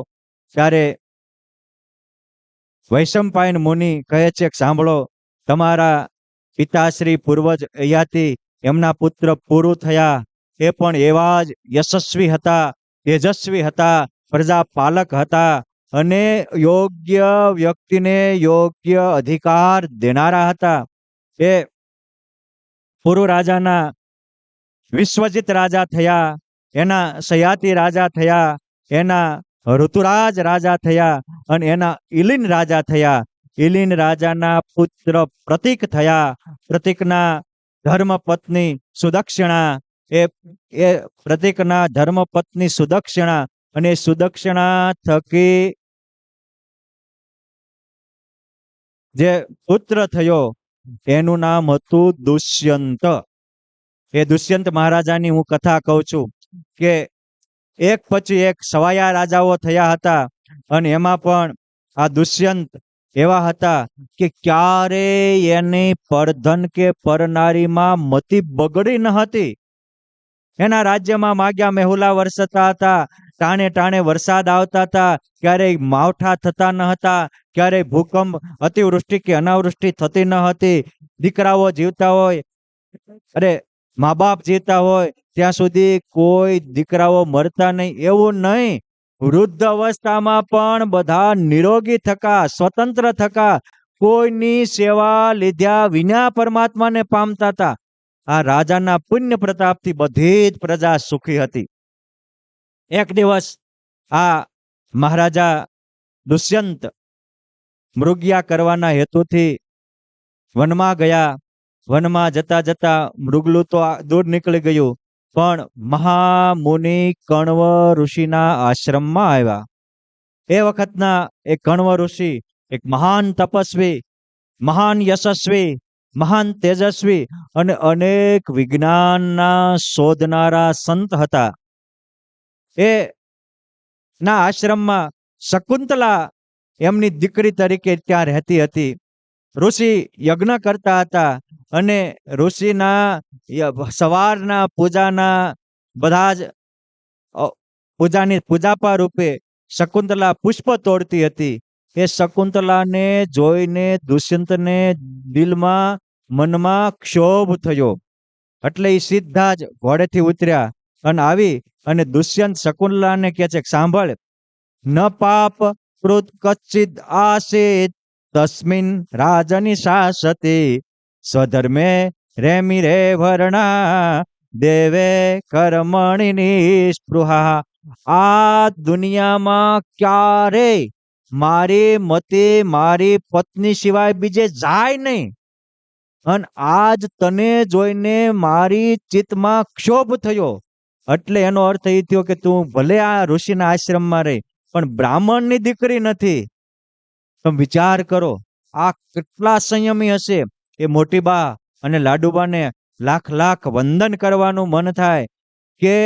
ત્યારે વૈશંપાયન મુનિ કહે છે કે સાંભળો, તમારા પિતાશ્રી પૂર્વજ હયાતિ એમના પુત્ર પુરુ થયા. એ પણ એવા જ યશસ્વી હતા, તેજસ્વી હતા, પ્રજાપાલક હતા અને યોગ્ય વ્યક્તિને યોગ્ય અધિકાર દેનારા હતા. એ પુરુ રાજાના વિશ્વજીત રાજા થયા, એના સયાતિ રાજા થયા, એના ઋતુરાજ રાજા થયા અને એના ઇલિન રાજા થયા. ઇલિન રાજાના પુત્ર પ્રતીક થયા. પ્રતીકના ધર્મપત્ની સુદક્ષિણા, એ એ પ્રતીકના ધર્મપત્ની સુદક્ષિણા, અને સુદક્ષિણા થકી જે પુત્ર થયો એનું નામ હતું દુષ્યંત. એ દુષ્યંત મહારાજાની હું કથા કહું છું કે એક પછી એક સવાયા રાજાઓ થયા હતા, અને એમાં પણ આ દુષ્યંત એવા હતા કે ક્યારેય એની પરધન કે પરનારીમાં મતિ બગડી ન હતી. એના રાજ્યમાં માગ્યા મેહુલા વરસતા હતા, ટાણે ટાણે વરસાદ આવતા હતા, ક્યારેય માવઠા થતા ન હતા, ક્યારેય ભૂકંપ, અતિવૃષ્ટિ કે અનાવૃષ્ટિ થતી ન હતી. દીકરાઓ જીવતા હોય, અરે મા બાપ જીવતા હોય ત્યાં સુધી કોઈ દીકરાઓ મરતા નહીં, એવું નહીં. વૃદ્ધ અવસ્થામાં પણ બધા નિરોગી થકા, સ્વતંત્ર થકા, કોઈની સેવા લીધા વિના પરમાત્માને પામતા હતા. આ રાજાના પુણ્ય પ્રતાપથી બધી જ પ્રજા સુખી હતી. એક દિવસ આ મહારાજા દુષ્યંત મૃગયા કરવાના હેતુથી વનમાં ગયા. વનમાં જતા જતા મૃગલું તો દૂર નીકળી ગયું, પણ મહામુનિ કણવ ઋષિના આશ્રમમાં આવ્યા. એ વખતના એક કણવ ઋષિ એક મહાન તપસ્વી, મહાન યશસ્વી, મહાન તેજસ્વી અને અનેક વિજ્ઞાનના શોધનારા સંત હતા. એ ના આશ્રમમાં શકુંતલા એમની દીકરી તરીકે ત્યાં રહેતી હતી. ઋષિ યજ્ઞ કરતા હતા, અને ઋષિના સવારના પૂજાના બધા જ પૂજાની પૂજાપા રૂપે શકુંતલા પુષ્પ તોડતી હતી. એ શકુંતલાને જોઈને દુષ્યંતને દિલમાં મનમાં ક્ષોભ થયો, એટલે એ સીધા જ ઘોડેથી ઉતર્યા અને આવી અને દુષ્યંત શકુંતલાને કહે છે, સાંભળ, ન પાપ કૃત કચ્છિદ આસીત તસ્મિન રાજની શાસતી સ્વધર્મે રેમી રે વર્ણા દેવે કર્મણિ નિસ્પૃહા. આ દુનિયામાં ક્યારે મારી મતે મારી પત્ની સિવાય બીજે જાય નહીં, અને આજ તને જોઈને મારી ચિત્તમાં ક્ષોભ થયો. એટલે એનો અર્થ એ થયો કે તું ભલે આ ઋષિના આશ્રમમાં રહી, પણ બ્રાહ્મણની દીકરી નથી. તમે વિચાર કરો, આ કેટલા સંયમી હશે. એ મોટી બા અને લાડુબાને લાખ લાખ વંદન કરવાનું મન થાય કે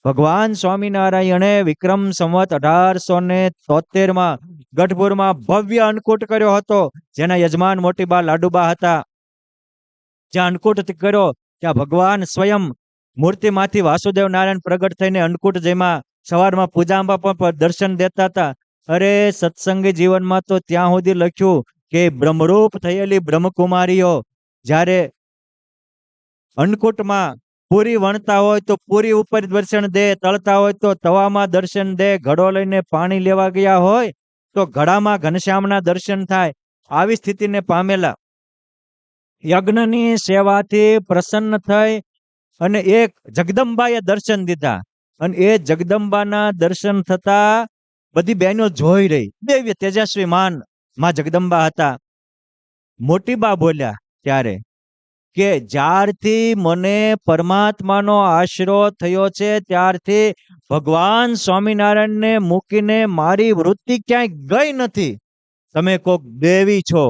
ભગવાન સ્વામિનારાયણે વિક્રમ સંવત 1873માં ગઢપુરમાં ભવ્ય અન્નકૂટ કર્યો હતો, જેના યજમાન મોટી બા લાડુબા હતા. જ્યાં અન્નકૂટ કર્યો ત્યાં ભગવાન સ્વયં મૂર્તિમાંથી વાસુદેવ નારાયણ પ્રગટ થઈને અન્નકૂટ જેમાં સવારમાં પૂજામાં પણ દર્શન દેતા હતા. અરે સત્સંગી જીવનમાં તો ત્યાં સુધી લખ્યું કે બ્રહ્મરૂપ થયેલી બ્રહ્મકુમારીઓ જ્યારે અન્નકૂટમાં પૂરી વણતા હોય તો પૂરી ઉપર દર્શન દે, તળતા હોય તો તવામાં દર્શન દે, ઘડો લઈને પાણી લેવા ગયા હોય તો ઘડામાં ઘનશ્યામના દર્શન થાય. આવી સ્થિતિને પામેલા યજ્ઞની સેવાથી પ્રસન્ન થઈ અને એક જગદંબાએ દર્શન દીધા, અને એ જગદંબાના દર્શન થતા બધી બહેનો જોઈ રહી. દિવ્ય તેજસ્વી માં જગદંબા હતા. મોટી બા બોલ્યા ત્યારે કે જ્યારથી મને પરમાત્માનો આશરો થયો છે ત્યારથી ભગવાન સ્વામિનારાયણને મૂકીને મારી વૃત્તિ ક્યાંય ગઈ નથી. તમે કોક દેવી છો,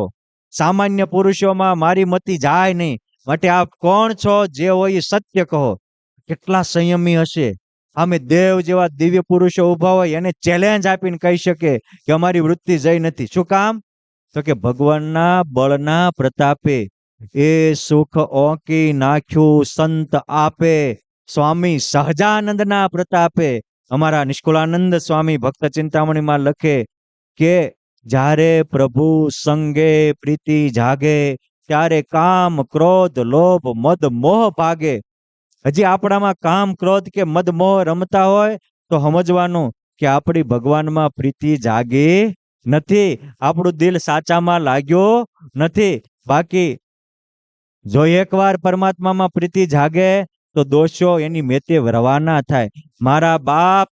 સામાન્ય પુરુષોમાં મારી મતિ જાય નહીં, માટે આપ કોણ છો? જે હોય એ સત્ય કહો. કેટલા સંયમી હશે. આમે દેવ જેવા દિવ્ય પુરુષો ઉભા હોય એને ચેલેન્જ આપીને કહી શકે કે અમારી વૃત્તિ જઈ નથી. શું કામ? તો કે ભગવાનના બળના પ્રતાપે એ સુખ ઓંકી નાખ્યું સંત આપે, સ્વામી સહજાનંદના પ્રતાપે. અમારા નિષ્કુળાનંદ સ્વામી ભક્ત ચિંતામણીમાં લખે કે જ્યારે પ્રભુ સંગે પ્રીતિ જાગે ત્યારે કામ ક્રોધ લોભ મદ મોહ ભાગે. હજી આપણામાં કામ ક્રોધ કે મદ મોહ રમતા હોય તો સમજવાનું કે આપણી ભગવાનમાં પ્રીતિ જાગી નથી, આપણું દિલ સાચામાં લાગ્યો નથી. બાકી જો એકવાર પરમાત્મામાં પ્રીતિ જાગે તો દોષો એની મેતે રવાના થાય. મારા બાપ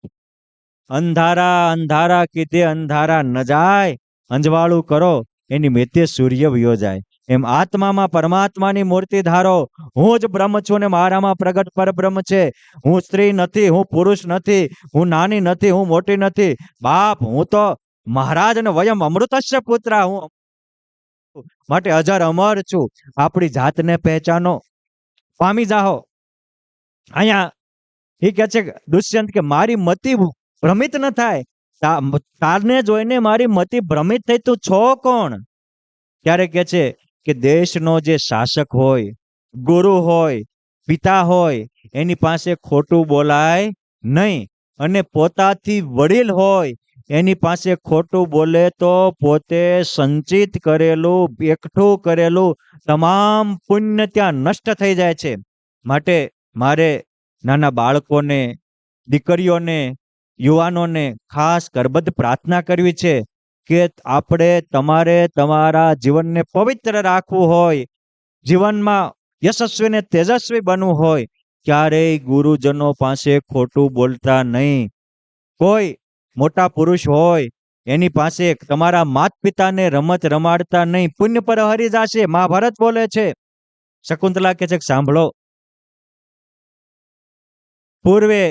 અંધારા અંધારા કીધે અંધારા ન જાય, અંજવાળું કરો એની મેતે સૂર્ય વયો જાય. એમ આત્મામાં પરમાત્માની મૂર્તિ ધારો, હું જ બ્રહ્મ છું ને મારામાં પ્રગટ પરબ્રહ્મ છે. હું સ્ત્રી નથી, હું પુરુષ નથી, હું નાની નથી, હું મોટી નથી. બાપ હું તો મહારાજ અને વયમ અમૃતસ્ય પુત્રા, હું માટે અજર અમર છું. આપણી જાતને પહેચાનો, પામી જાઓ. અહીંયા એ કહે છે દુષ્યંત કે મારી મતિ ભ્રમિત ન થાય, તારને જોઈને મારી મતિ ભ્રમિત થઈ, તું છો કોણ? ત્યારે કહે છે કે દેશનો જે શાસક હોય, ગુરુ હોય, પિતા હોય, એની પાસે ખોટું બોલાય નહીં. અને પોતાથી વડીલ હોય એની પાસે ખોટું બોલે તો પોતે સંચિત કરેલું, એકઠું કરેલું તમામ પુણ્ય ત્યાં નષ્ટ થઈ જાય છે. માટે મારે નાના બાળકોને, દીકરીઓને, યુવાનોને ખાસ કરબદ્ધ પ્રાર્થના કરવી છે કે આપણે તમારે તમારા જીવનને પવિત્ર રાખવું હોય, જીવનમાં યશસ્વી ને તેજસ્વી બનવું હોય, ક્યારેય ગુરુજનો પાસે ખોટું બોલતા નહીં. કોઈ મોટા પુરુષ હોય એની પાસે તમારા માત પિતાને રમત રમાડતા નહીં, પુણ્ય પર હરી જાશે. મહાભારત બોલે છે. શકુંતલા કે છે સાંભળો, પૂર્વે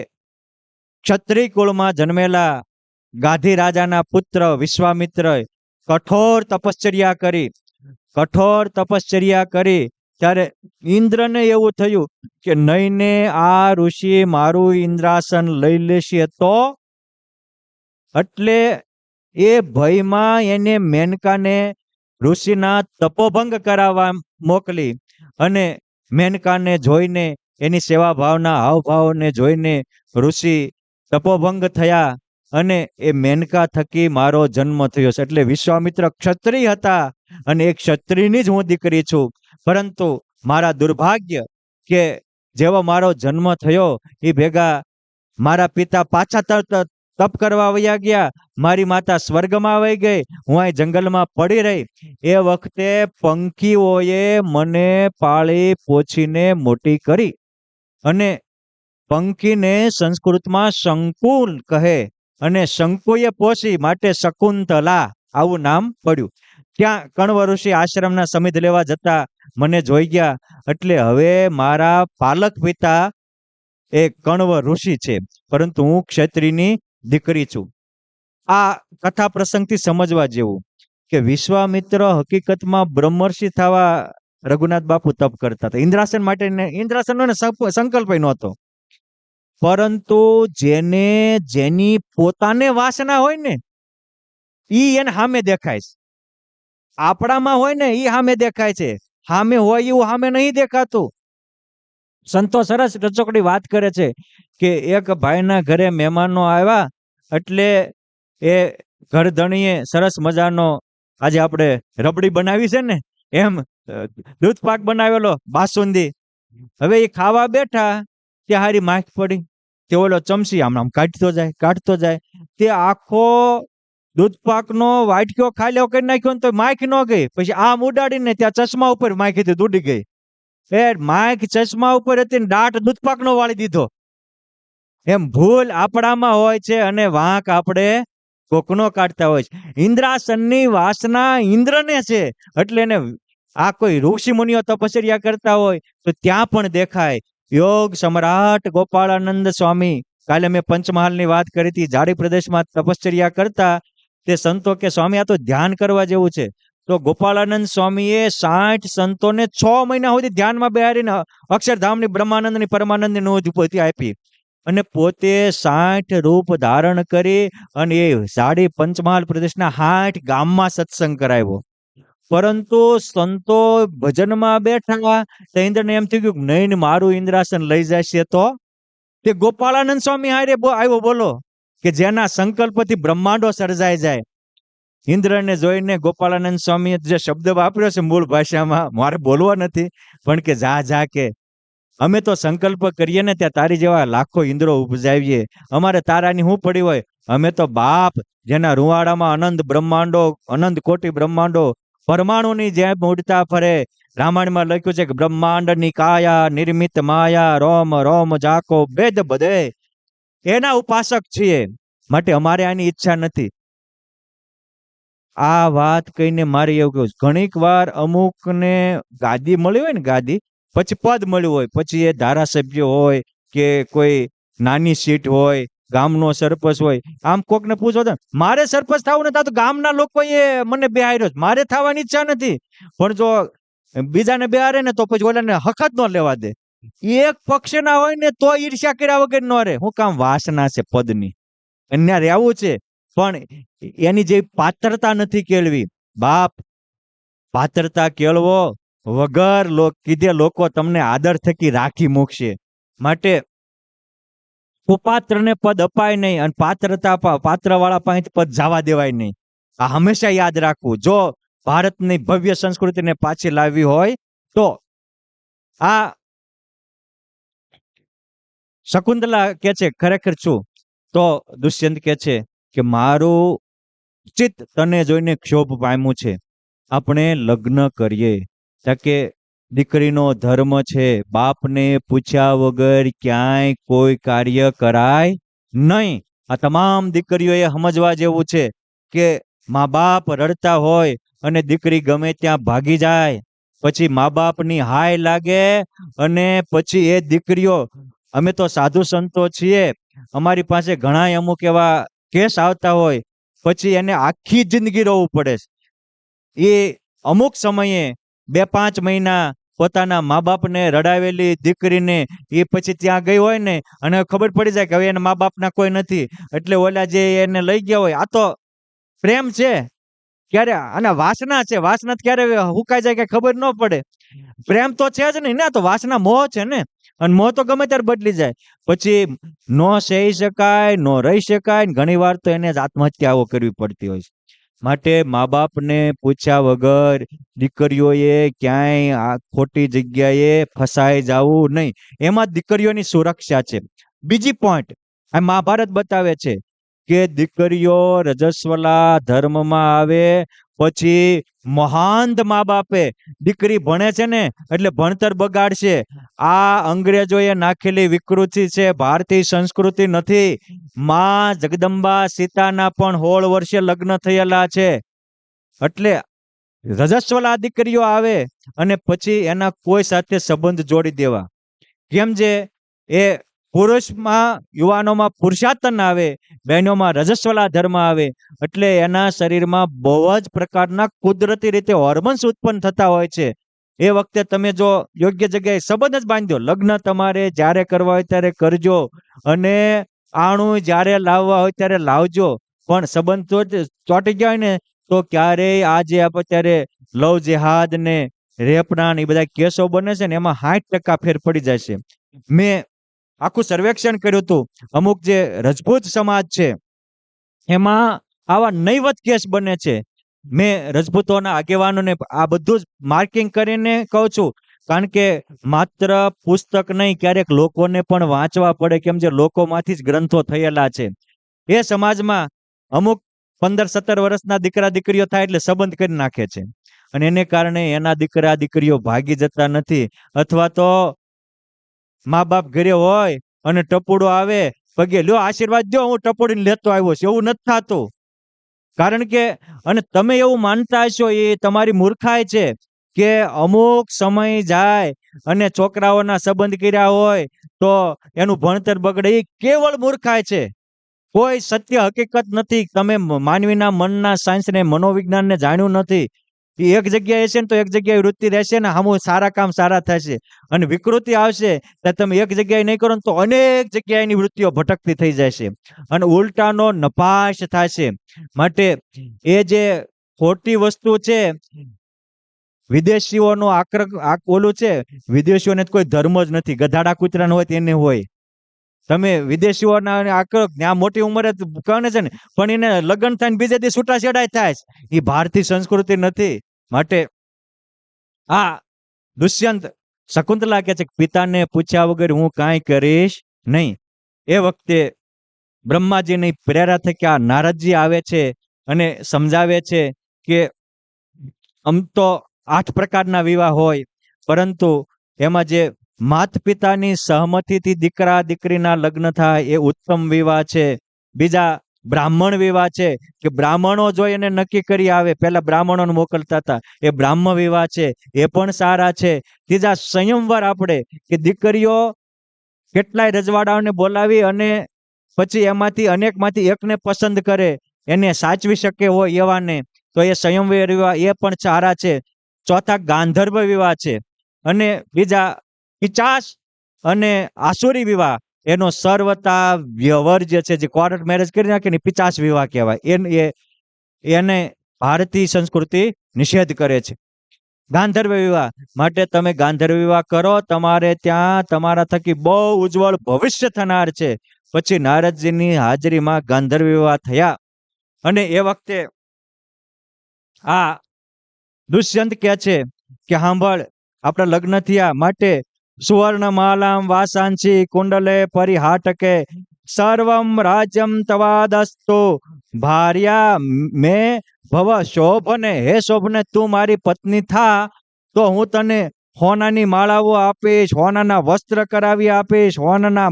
ક્ષત્રિય કુળમાં જન્મેલા ગાધી રાજાના પુત્ર વિશ્વામિત્ર કઠોર તપશ્ચર્યા કરી ત્યારે ઇન્દ્રને એવું થયું કે નહીને આ ઋષિ મારું ઇન્દ્રાસન લઈ લેશે તો, એટલે એ ભયમાં એને મેનકાને ઋષિના તપોભંગ કરાવવા મોકલી. અને મેનકાને જોઈને, એની સેવા ભાવના હાવભાવને જોઈને ઋષિ તપોભંગ થયા અને એ મેનકા થકી મારો જન્મ થયો છે. એટલે વિશ્વામિત્ર ક્ષત્રિય હતા અને એ ક્ષત્રિયની જ હું દીકરી છું. પરંતુ મારા દુર્ભાગ્ય કે જેવો મારો જન્મ થયો એ ભેગા મારા પિતા પાછા તપ કરવા વયા ગયા, મારી માતા સ્વર્ગમાં વહી ગઈ, હું અહીં જંગલમાં પડી રહી. એ વખતે પંખીઓએ મને પાળી પોછીને મોટી કરી. અને પંખીને સંસ્કૃતમાં શંકુલ કહે અને શંકુએ પોષી માટે શકુંતલા આવું નામ પડ્યું. ત્યાં કણવ ઋષિ આશ્રમના સમિધ લેવા જતા મને જોઈ ગયા. એટલે હવે મારા પાલક પિતા એ કણવ ઋષિ છે, પરંતુ હું ક્ષત્રિયની દીકરી છું. આ કથા પ્રસંગથી સમજવા જેવું કે વિશ્વામિત્ર હકીકતમાં બ્રહ્મર્ષિ થવા રઘુનાથ બાપુ તપ કરતા હતા. ઇન્દ્રાસન માટે ઇન્દ્રાસનનો સંકલ્પ નહોતો, પરંતુ જેની પોતાને વાસના હોય ને ઈ એને સામે દેખાય છે. આપણામાં હોય ને ઈ સામે દેખાય છે, સામે હોય એવું સામે નહીં દેખાતું. સંતો સરસ રચોકડી વાત કરે છે કે એક ભાઈના ઘરે મહેમાનો આવ્યા એટલે એ ઘરધણીએ સરસ મજાનો, આજે આપણે રબડી બનાવી છે ને એમ દૂધ પાક બનાવેલો, બાસુંદી. હવે એ ખાવા બેઠા ત્યાં હારી માખ પડી, તે ઓલો ચમચી આમ કાઢતો જાય, તે આખો દૂધ પાકનો વાટક્યો ખાલી કરી નાખ્યો ને તો માખ ન ગઈ. પછી આમ ઉડાડીને ત્યાં ચશ્મા ઉપર માખી હતી, ઉડી ગઈ. એ માખ ચશ્મા ઉપર હતી ને દાંત દૂધપાકનો વાળી દીધો. એમ ભૂલ આપણામાં હોય છે અને વાંક આપણે કોકનો કાઢતા હોય છે. ઇન્દ્રાસનની વાસના ઇન્દ્રને છે, એટલે એને આ કોઈ ઋષિ મુનિઓ તપશ્ચર્યા કરતા હોય તો ત્યાં પણ દેખાય. યોગ સમ્રાટ ગોપાળાનંદ સ્વામી, કાલે મેં પંચમહાલની વાત કરી હતી, જાડી પ્રદેશમાં તપશ્ચર્યા કરતા. તે સંતો કે સ્વામી આ તો ધ્યાન કરવા જેવું છે. તો ગોપાળાનંદ સ્વામીએ 60 સંતોને 6 મહિના સુધી ધ્યાનમાં બેહારીને અક્ષરધામની બ્રહ્માનંદની પરમાનંદની અનુભૂતિ આપી. અને પોતે 60 રૂપ ધારણ કરી અને એ જાડી પંચમહાલ પ્રદેશના 60 ગામમાં સત્સંગ કરાવ્યો. પરંતુ સંતો ભજનમાં બેઠા તો ઇન્દ્રને એમ થયું કે નહીં મારું ઇન્દ્રાસન લઈ જશે તો. તે ગોપાળાનંદ સ્વામી હારે આવ્યો બોલો કે જેના સંકલ્પથી બ્રહ્માંડો સર્જાઈ જાય. ઇન્દ્રને જોઈને ગોપાળાનંદ સ્વામીએ જે શબ્દ વાપર્યો છે મૂળ ભાષામાં, મારે બોલવો નથી, પણ કે જા કે અમે તો સંકલ્પ કરીએ ને ત્યાં તારી જેવા લાખો ઇન્દ્રો ઉપજાવીએ, અમારે તારાની શું પડી હોય? અમે તો બાપ જેના રૂવાડામાં અનંત બ્રહ્માંડો, અનંત કોટી બ્રહ્માંડો પરમાણુની જેમ ઉડતા ફરે. રામાયણમાં લખ્યું છે કે બ્રહ્માંડની કાયા નિર્મિત માયા રોમ રોમ જાકો વેદ બધે, એના ઉપાસક છીએ. માટે અમારે આની ઈચ્છા નથી. આ વાત કહીને મારે એવું કહ્યું, ઘણીક વાર અમુકને ગાદી મળી હોય ને, ગાદી પછી પદ મળ્યું હોય, પછી એ ધારાસભ્ય હોય કે કોઈ નાની સીટ હોય, ગામનો સરપંચ હોય, આમ કોકને પૂછો તો મારે સરપંચ થવું નથી, તો ગામના લોકોએ મને બેહાર્યો છે, મારે થવાની ઈચ્છા નથી. પણ જો બીજાને બેહારે ને તો પછી ઓલાને હખત ન લેવા દે. એક પક્ષના હોય ને તો ઈર્ષ્યા કર્યા વગર ન રહે. હું કામ? વાસના છે પદની, અન્ય રહેવું છે, પણ એની જે પાત્રતા નથી કેળવી. બાપ, પાત્રતા કેળવો વગર કીધે લોકો તમને આદર થકી રાખી મૂકશે. માટે કુપાત્રને પદ અપાય નહીં, અને પાત્ર વાળા પાસે પદ જવા દેવાય નહીં. આ હંમેશા યાદ રાખવું. જો ભારતની ભવ્ય સંસ્કૃતિને પાછી લાવવી હોય તો આ શકુંતલા કે છે ખરેખર છું, તો દુષ્યંત કે છે કે મારું ચિત્ત તને જોઈને ક્ષોભ પામ્યું છે, આપણે લગ્ન કરીએ. કે દીકરીનો ધર્મ છે, બાપને પૂછ્યા વગર ક્યાંય કોઈ કાર્ય કરાય નહીં. આ તમામ દીકરીઓએ સમજવા જેવું છે કે મા બાપ રડતા હોય અને દીકરી ગમે ત્યાં ભાગી જાય, પછી મા બાપની હાય લાગે, અને પછી એ દીકરીઓ, અમે તો સાધુ સંતો છીએ, અમારી પાસે ઘણા અમુક એવા કેસ આવતા હોય, પછી એને આખી જિંદગી રોવું પડે. એ અમુક સમયે 2-5 મહિના પોતાના મા બાપને રડાવેલી દીકરીને એ પછી ત્યાં ગઈ હોય ને, અને ખબર પડી જાય કે હવે એના મા બાપના કોઈ નથી, એટલે ઓલા જે એને લઈ ગયા હોય, આ તો પ્રેમ છે ક્યારે, અને વાસના છે, વાસના ક્યારે હુકાઈ જાય કે ખબર ન પડે. પ્રેમ તો છે જ નહીં ને, તો વાસના મોહ છે ને, અને મોહ તો ગમે ત્યારે બદલી જાય. પછી નો સહી શકાય, નો રહી શકાય, ઘણી વાર તો એને જ આત્મહત્યાઓ કરવી પડતી હોય છે. માટે મા બાપને પૂછ્યા વગર દીકરીઓએ ક્યાંય ખોટી જગ્યાએ ફસાઈ જવું નહીં. એમાં દીકરીઓની સુરક્ષા છે. બીજી પોઈન્ટ આ મહાભારત બતાવે છે કે દીકરીઓ રજસ્વલા ધર્મમાં આવે પછી મહાન મા બાપે, દીકરી ભણે છે ને એટલે ભણતર બગાડશે. આ અંગ્રેજોએ નાખેલી વિકૃતિ છે, ભારતીય સંસ્કૃતિ નથી. માં જગદંબા સીતાના પણ 16 વર્ષે લગ્ન થયેલા છે. એટલે રજસ્વલા દીકરીઓ આવે અને પછી એના કોઈ સાથે સંબંધ જોડી દેવા. કેમ જે એ પુરુષમાં, યુવાનોમાં પુરુષાર્થન આવે, બહેનોમાં રજસ્વલા ધર્મ આવે, એટલે એના શરીરમાં બહુ જ પ્રકારના કુદરતી રીતે હોર્મોન્સ ઉત્પન્ન થતા હોય છે. એ વખતે તમે જો યોગ્ય જગ્યાએ સંબંધ જ બાંધ્યો, લગ્ન તમારે જ્યારે કરવા હોય ત્યારે કરજો, અને આણું જ્યારે લાવવા હોય ત્યારે લાવજો, પણ સંબંધ ચોંટી ગયા હોય ને તો ક્યારેય આજે અત્યારે લવ જેહાદ ને રેપના એ બધા કેસો બને છે ને, એમાં 60% ફેર પડી જાય છે. મેં આખું સર્વેક્ષણ કર્યું હતું, અમુક જે રજપૂત સમાજ છે એમાં આવા નહીવત કેસ બને છે. મેં રજપૂતોના આગેવાનોને આ બધું જ માર્કિંગ કરીને કહું છું, કારણ કે માત્ર પુસ્તક નહીં, ક્યારેક લોકોને પણ વાંચવા પડે, કેમ જે લોકોમાંથી જ ગ્રંથો થયેલા છે. એ સમાજમાં અમુક 15-17 વર્ષના દીકરા દીકરીઓ થાય એટલે સંબંધ કરી નાખે છે, અને એને કારણે એના દીકરા દીકરીઓ ભાગી જતા નથી, અથવા તો મા બાપ ઘરે હોય અને ટપુડો આવે, પગે લ્યો આશીર્વાદ દો, હું ટપોડીને લેતો આવ્યો છું, એવું નથી થતું. કારણ કે, અને તમે એવું માનતા હશો એ તમારી મૂર્ખાઈ છે કે અમુક સમય જાય અને છોકરાઓના સંબંધ કર્યા હોય તો એનું ભણતર બગડે, એ કેવળ મૂર્ખાઈ છે. કોઈ સત્ય હકીકત નથી. તમે માનવીના મનના સાયન્સને, મનોવિજ્ઞાનને જાણ્યું નથી. એ એક જગ્યાએ છે ને તો એક જગ્યાએ વૃત્તિ રહેશે ને, આમ સારા કામ સારા થશે, અને વિકૃતિ આવશે તો તમે એક જગ્યાએ નહીં કરો ને તો અનેક જગ્યાએ એની વૃત્તિઓ ભટકતી થઈ જશે, અને ઉલટાનો નપાશ થશે. માટે એ જે ખોટી વસ્તુ છે, વિદેશીઓનો ઓલું છે, વિદેશીઓને કોઈ ધર્મ જ નથી, ગધાડા કૂતરાનો હોય તેને હોય. તમે વિદેશીઓના ત્યાં મોટી ઉંમરે કહે છે ને, પણ એને લગ્ન થાય બીજે દી છૂટાછેડાય થાય, એ ભારતીય સંસ્કૃતિ નથી. માટે આ દુષ્યંત શકુંતલા કહે છે કે પિતાને પૂછ્યા વગર હું કાંઈ કરીશ નહીં. એ વખતે બ્રહ્માજીની પ્રેરણા થઈ કે આ નારદજી આવે છે અને સમજાવે છે કે આમ તો 8 પ્રકારના વિવાહ હોય, પરંતુ એમાં જે માત પિતાની સહમતિથી દીકરા દીકરીના લગ્ન થાય એ ઉત્તમ વિવાહ છે. બીજા બ્રાહ્મણ વિવાહ છે કે બ્રાહ્મણો જોઈ એને નક્કી કરી આવે, પહેલા બ્રાહ્મણોને મોકલતા હતા, એ બ્રાહ્મ વિવાહ છે, એ પણ સારા છે. ત્રીજા સંયમવર, આપણે કે દીકરીઓ કેટલાય રજવાડાઓને બોલાવી અને પછી એમાંથી અનેકમાંથી એકને પસંદ કરે, એને સાચવી શકે હોય એવાને, તો એ સંયમવર વિવાહ એ પણ સારા છે. ચોથા ગાંધર્વ વિવાહ છે. અને બીજા પિચાસ અને આસુરી વિવાહ, એનો સર્વતા વ્યવર્જ્ય છે, જે કોર્ટ મેરેજ કરી નાખે ને પિચાસ વિવાહ કહેવાય. એને ભારતીય સંસ્કૃતિ નિષેધ કરે છે. ગાંધર્વ વિવાહ માટે તમે ગાંધર્વ વિવાહ કરો, તમારે ત્યાં તમારા થકી બહુ ઉજ્જવળ ભવિષ્ય થનાર છે. પછી નારદજીની હાજરીમાં ગાંધર્વ વિવાહ થયા. અને એ વખતે આ દુષ્યંત કહે છે કે સાંભળ, આપણા લગ્ન થયા, માટે સુવર્ણ માલામ વાસાંસી કુંડલે પરિહાટકે સર્વમ રાજ્યમ તવાદસ્તો ભાર્યા મે ભવ શોભને. હે શોભને, તું મારી પત્ની થા તો હું તને સોનાની માળાઓ આપીશ, સોનાના વસ્ત્ર કરાવી આપીશ, સોનાના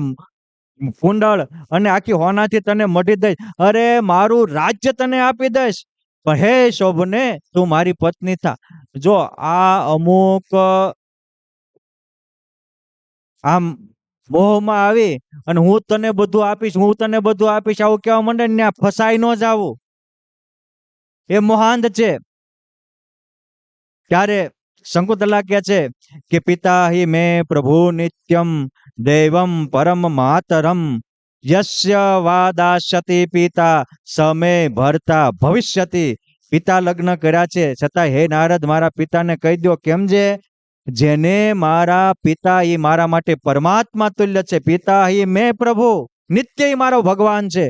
કુંડળ અને આખી હોનાથી તને મઢી દઈશ, અરે મારું રાજ્ય તને આપી દઈશ. પણ હે શોભને, તું મારી પત્ની થા. જો આ અમુક આમ મોહમાં આવી અને હું તને બધું આપીશ, હું તને બધું આપીશ, આવું કેવા માંડે ને, ત્યાં ફસાઈ ન જાવું, એ મોહાંધ છે. ત્યારે શંકુતલા કહે છે કે પિતા હિ મે પ્રભુ નિત્યમ દેવમ પરમ માતરમ યસ્ય વાદાસ્યતિ પિતા સમે ભરતા ભવિષ્યતિ. પિતા લગ્ન કર્યા છે, છતાં હે નારદ, મારા પિતાને કહી દો. કેમ છે? જેને મારા પિતા એ મારા માટે પરમાત્મા તુલ્ય છે. પિતા હિ મે પ્રભુ નિત્ય મારો ભગવાન છે,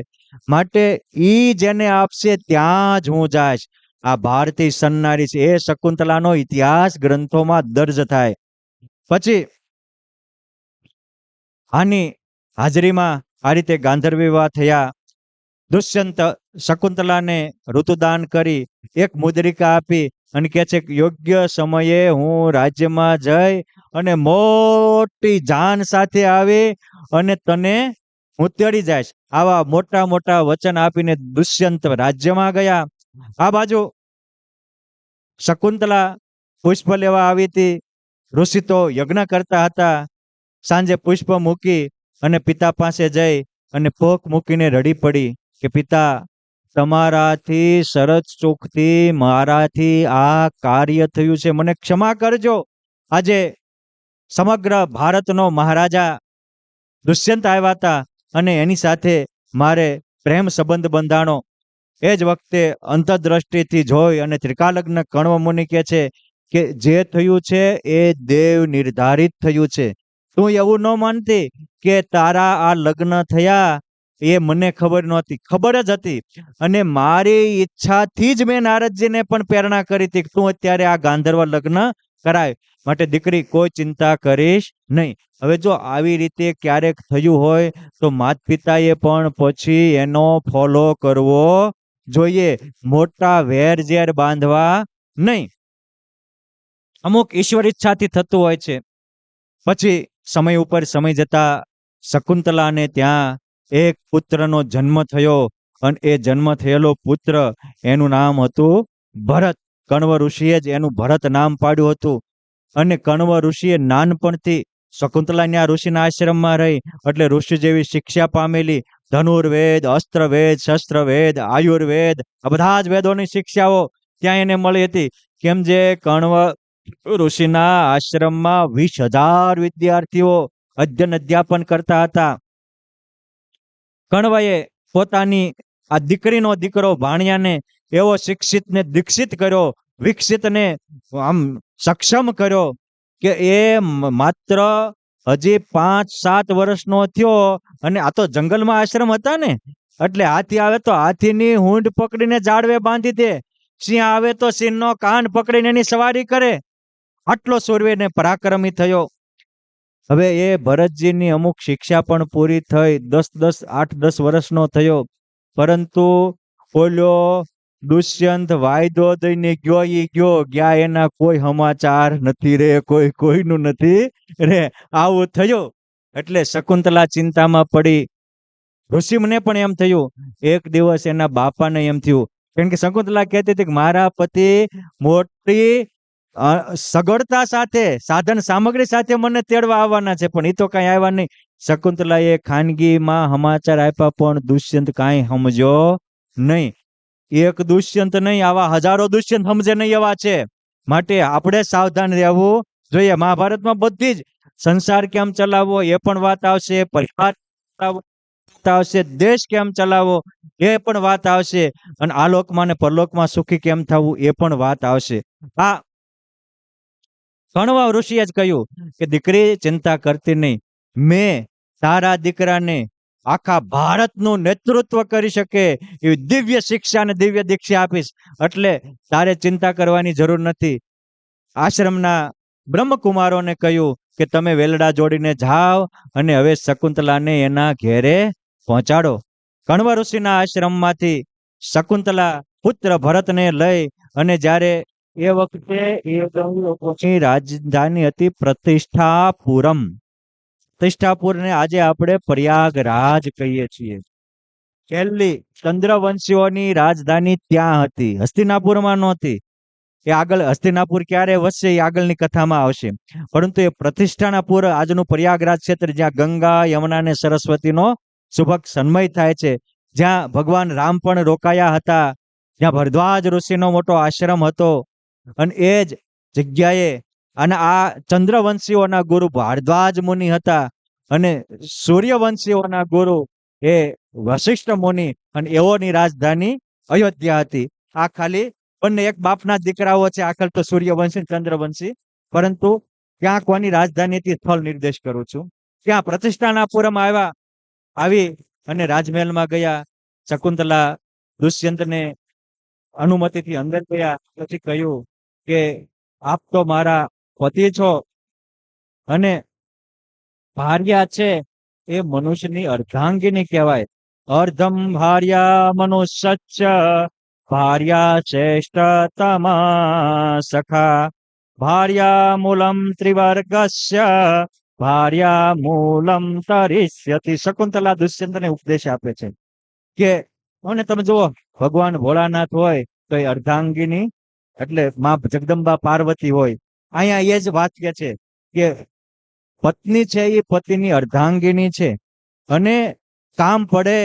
માટે ઈ જેને આપશે ત્યાં જ હું જઈશ. આ ભારતીય સન્નારી છે, એ શકુંતલાનો ઇતિહાસ ગ્રંથોમાં દર્જ થાય. પછી આની હાજરીમાં આ રીતે ગાંધર્વ વિવાહ થયા. દુષ્યંત શકુંતલાને ઋતુદાન કરી એક મુદ્રિકા આપી અને કહે છે કે યોગ્ય સમયે હું રાજ્યમાં જઈ અને મોટી જાન સાથે આવી અને તને હું તેડી જઈશ. આવા મોટા મોટા વચન આપીને દુષ્યંત રાજ્યમાં ગયા. આ બાજુ શકુંતલા પુષ્પ લેવા આવી હતી. ઋષિ તો યજ્ઞ કરતા હતા. સાંજે પુષ્પ મૂકી અને પિતા પાસે જઈ અને પોક મૂકીને રડી પડી કે પિતા, તમારાથી શરત ચૂકથી મારાથી આ કાર્ય થયું છે, મને ક્ષમા કરજો. આજે સમગ્ર ભારતનો મહારાજા દુષ્યંત આવ્યા હતા અને એની સાથે મારે પ્રેમ સંબંધ બંધાણો. એ જ વખતે અંતરદ્રષ્ટિથી જોઈ અને ત્રિકાલગ્ન કણ્વ મુનિ કહે છે કે જે થયું છે એ દેવ નિર્ધારિત થયું છે. તું એવું ન માનતી કે તારા આ લગ્ન થયા એ મને ખબર નહોતી, ખબર જ હતી. અને મારી ઈચ્છાથી જ મેં નારદજીને પણ પ્રેરણા કરી હતી કે તું અત્યારે આ ગાંધર્વ લગ્ન કરાય. માટે દીકરી, કોઈ ચિંતા કરીશ નહીં. હવે જો આવી રીતે ક્યારેક થયું હોય તો માત પિતાએ પણ પછી એનો ફોલો કરવો જોઈએ, મોટા વેર ઝેર બાંધવા નહીં. અમુક ઈશ્વર ઈચ્છાથી થતું હોય છે. પછી સમય ઉપર સમય જતા શકુંતલાને ત્યાં એક પુત્રનો જન્મ થયો અને એ જન્મ થયેલો પુત્ર, એનું નામ હતું ભરત. કણ્વ ઋષિએ જ એનું ભરત નામ પાડ્યું હતું. અને કણ્વ ઋષિએ નાનપણથી શકુંતલા ઋષિના આશ્રમમાં રહી એટલે ઋષિ જેવી શિક્ષા પામેલી. ધનુર્વેદ, અસ્ત્રવેદ, શસ્ત્રવેદ, આયુર્વેદ, આ બધા જ વેદોની શિક્ષાઓ ત્યાં એને મળી હતી. કેમ જે કણ્વ ઋષિના આશ્રમમાં 20,000 વિદ્યાર્થીઓ અધ્યયન અધ્યાપન કરતા હતા. કણવાએ પોતાની આ દીકરીનો દીકરો ભાણિયાને એવો શિક્ષિત ને દીક્ષિત કર્યો, વિકસિતને આમ સક્ષમ કર્યો કે એ માત્ર હજી 5-7 વર્ષનો થયો અને આ તો જંગલમાં આશ્રમ હતા ને, એટલે હાથી આવે તો હાથીની હૂંઢ પકડીને જાળવે બાંધી દે, સિંહ આવે તો સિંહનો કાન પકડીને એની સવારી કરે. આટલો શૂરવીર ને પરાક્રમી થયો. હવે એ ભરતજીની અમુક શિક્ષા પણ પૂરી થઈ, 8-10 વર્ષનો થયો, પરંતુ ઓલો દુષ્યંત વાયદો દઈને ગયા એના કોઈ સમાચાર નથી રે, કોઈનું નથી રે. આવું થયું એટલે શકુંતલા ચિંતામાં પડી. ઋષિમને પણ એમ થયું. એક દિવસ એના બાપાને એમ થયું, કેમ કે શકુંતલા કહેતી હતી કે મારા પતિ મોટી સગવડતા સાથે, સાધન સામગ્રી સાથે મને તેડવા આવવાના છે, પણ એ તો કઈ આવ્યા નહીં. શકુંતલાએ ખાનગીમાં સમાચાર આપ્યા, પણ દુષ્યંત કાંઈ સમજ્યો નહીં. એક દુષ્યંત નહીં, આવા હજારો દુષ્યંત સમજે નહીં એવા છે. માટે આપણે સાવધાન રહેવું જોઈએ. મહાભારતમાં બધી જ સંસાર કેમ ચલાવવો એ પણ વાત આવશે, પરિવાર આવશે, દેશ કેમ ચલાવવો એ પણ વાત આવશે, અને આલોકમાં ને પરલોકમાં સુખી કેમ થવું એ પણ વાત આવશે. આ કણવા ઋષિએ જ કહ્યું કે દીકરી ચિંતા કરતી નહીં, મેં તારા દીકરાને આખા ભારતનું નેતૃત્વ કરી શકે એવી દિવ્ય શિક્ષા અને દિવ્ય દીક્ષા આપીશ, એટલે તારે ચિંતા કરવાની જરૂર નથી. આશ્રમના બ્રહ્મકુમારોને કહ્યું કે તમે વેલડા જોડીને જાઓ અને હવે શકુંતલાને એના ઘેરે પહોંચાડો. કણવા ઋષિના આશ્રમમાંથી શકુંતલા પુત્ર ભરતને લઈ, અને જ્યારે એ વખતે એ લોકોની રાજધાની હતી પ્રતિષ્ઠાપુરમ. પ્રતિષ્ઠાપુરને આજે આપણે પ્રયાગરાજ કહીએ છીએ. છેલ્લી ચંદ્રવંશીઓની રાજધાની ત્યાં હતી, હસ્તિનાપુરમાં નહોતી. એ આગળ હસ્તિનાપુર ક્યારે વસશે એ આગળની કથામાં આવશે, પરંતુ એ પ્રતિષ્ઠાનાપુર આજનું પ્રયાગરાજ ક્ષેત્ર, જ્યાં ગંગા, યમુના અને સરસ્વતીનો સુભગ સન્મય થાય છે, જ્યાં ભગવાન રામ પણ રોકાયા હતા, જ્યાં ભરદ્વાજ ઋષિનો મોટો આશ્રમ હતો, અને એ જ જગ્યાએ અને આ ચંદ્રવંશીઓના ગુરુ ભારદ્વાજ મુનિ હતા, અને સૂર્યવંશીઓના ગુરુ એ વશિષ્ઠ મુનિ, અને એઓની રાજધાની અયોધ્યા હતી. આ ખાલી બંને એક બાપના દીકરાઓ છે, આખર તો સૂર્યવંશી ચંદ્રવંશી, પરંતુ ત્યાં કોની રાજધાની હતી સ્થળ નિર્દેશ કરું છું. ત્યાં પ્રતિષ્ઠાનાપુરમાં આવી અને રાજમહેલમાં ગયા. શકુંતલા દુષ્યંતને અનુમતિથી અંદર ગયા, પછી કહ્યું કે આપ તો મારા પતિ છો, અને ભાર્યા છે એ મનુષ્યની અર્ધાંગીની કહેવાય. અર્ધમ ભાર્યા મનુષ્ય ભાર્યા શ્રેષ્ઠતમા સખા, ભાર્યા મૂલમ ત્રિવર્ગસ્ય ભાર્યા મૂલમ તરિષ્યતિ. શકુંતલા દુષ્યંતને ઉપદેશ આપે છે કે અને તમે જુઓ, ભગવાન ભોળાનાથ હોય તો એ અર્ધાંગીની એટલે માં જગદંબા પાર્વતી હોય. અહીંયા એ જ વાક્ય છે કે પત્ની છે એ પતિની અર્ધાંગીની છે, અને કામ પડે,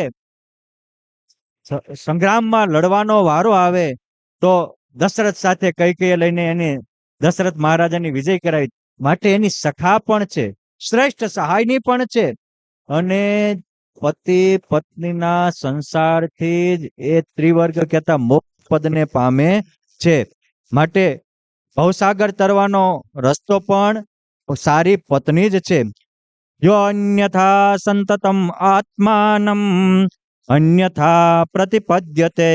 સંગ્રામમાં લડવાનો વારો આવે તો દશરથ સાથે કૈકેયી લઈને એને દશરથ મહારાજાની વિજય કરાવી, માટે એની સખા પણ છે, શ્રેષ્ઠ સહાયની પણ છે, અને પતિ પત્નીના સંસારથી જ એ ત્રિવર્ગ કહેતા મોક્ષ પદને પામે છે. માટે ભવસાગર તરવાનો રસ્તો પણ સારી પત્ની જ છે. યો અન્યથા સંતતમ આત્માનમ અન્યથા પ્રતિપદ્યતે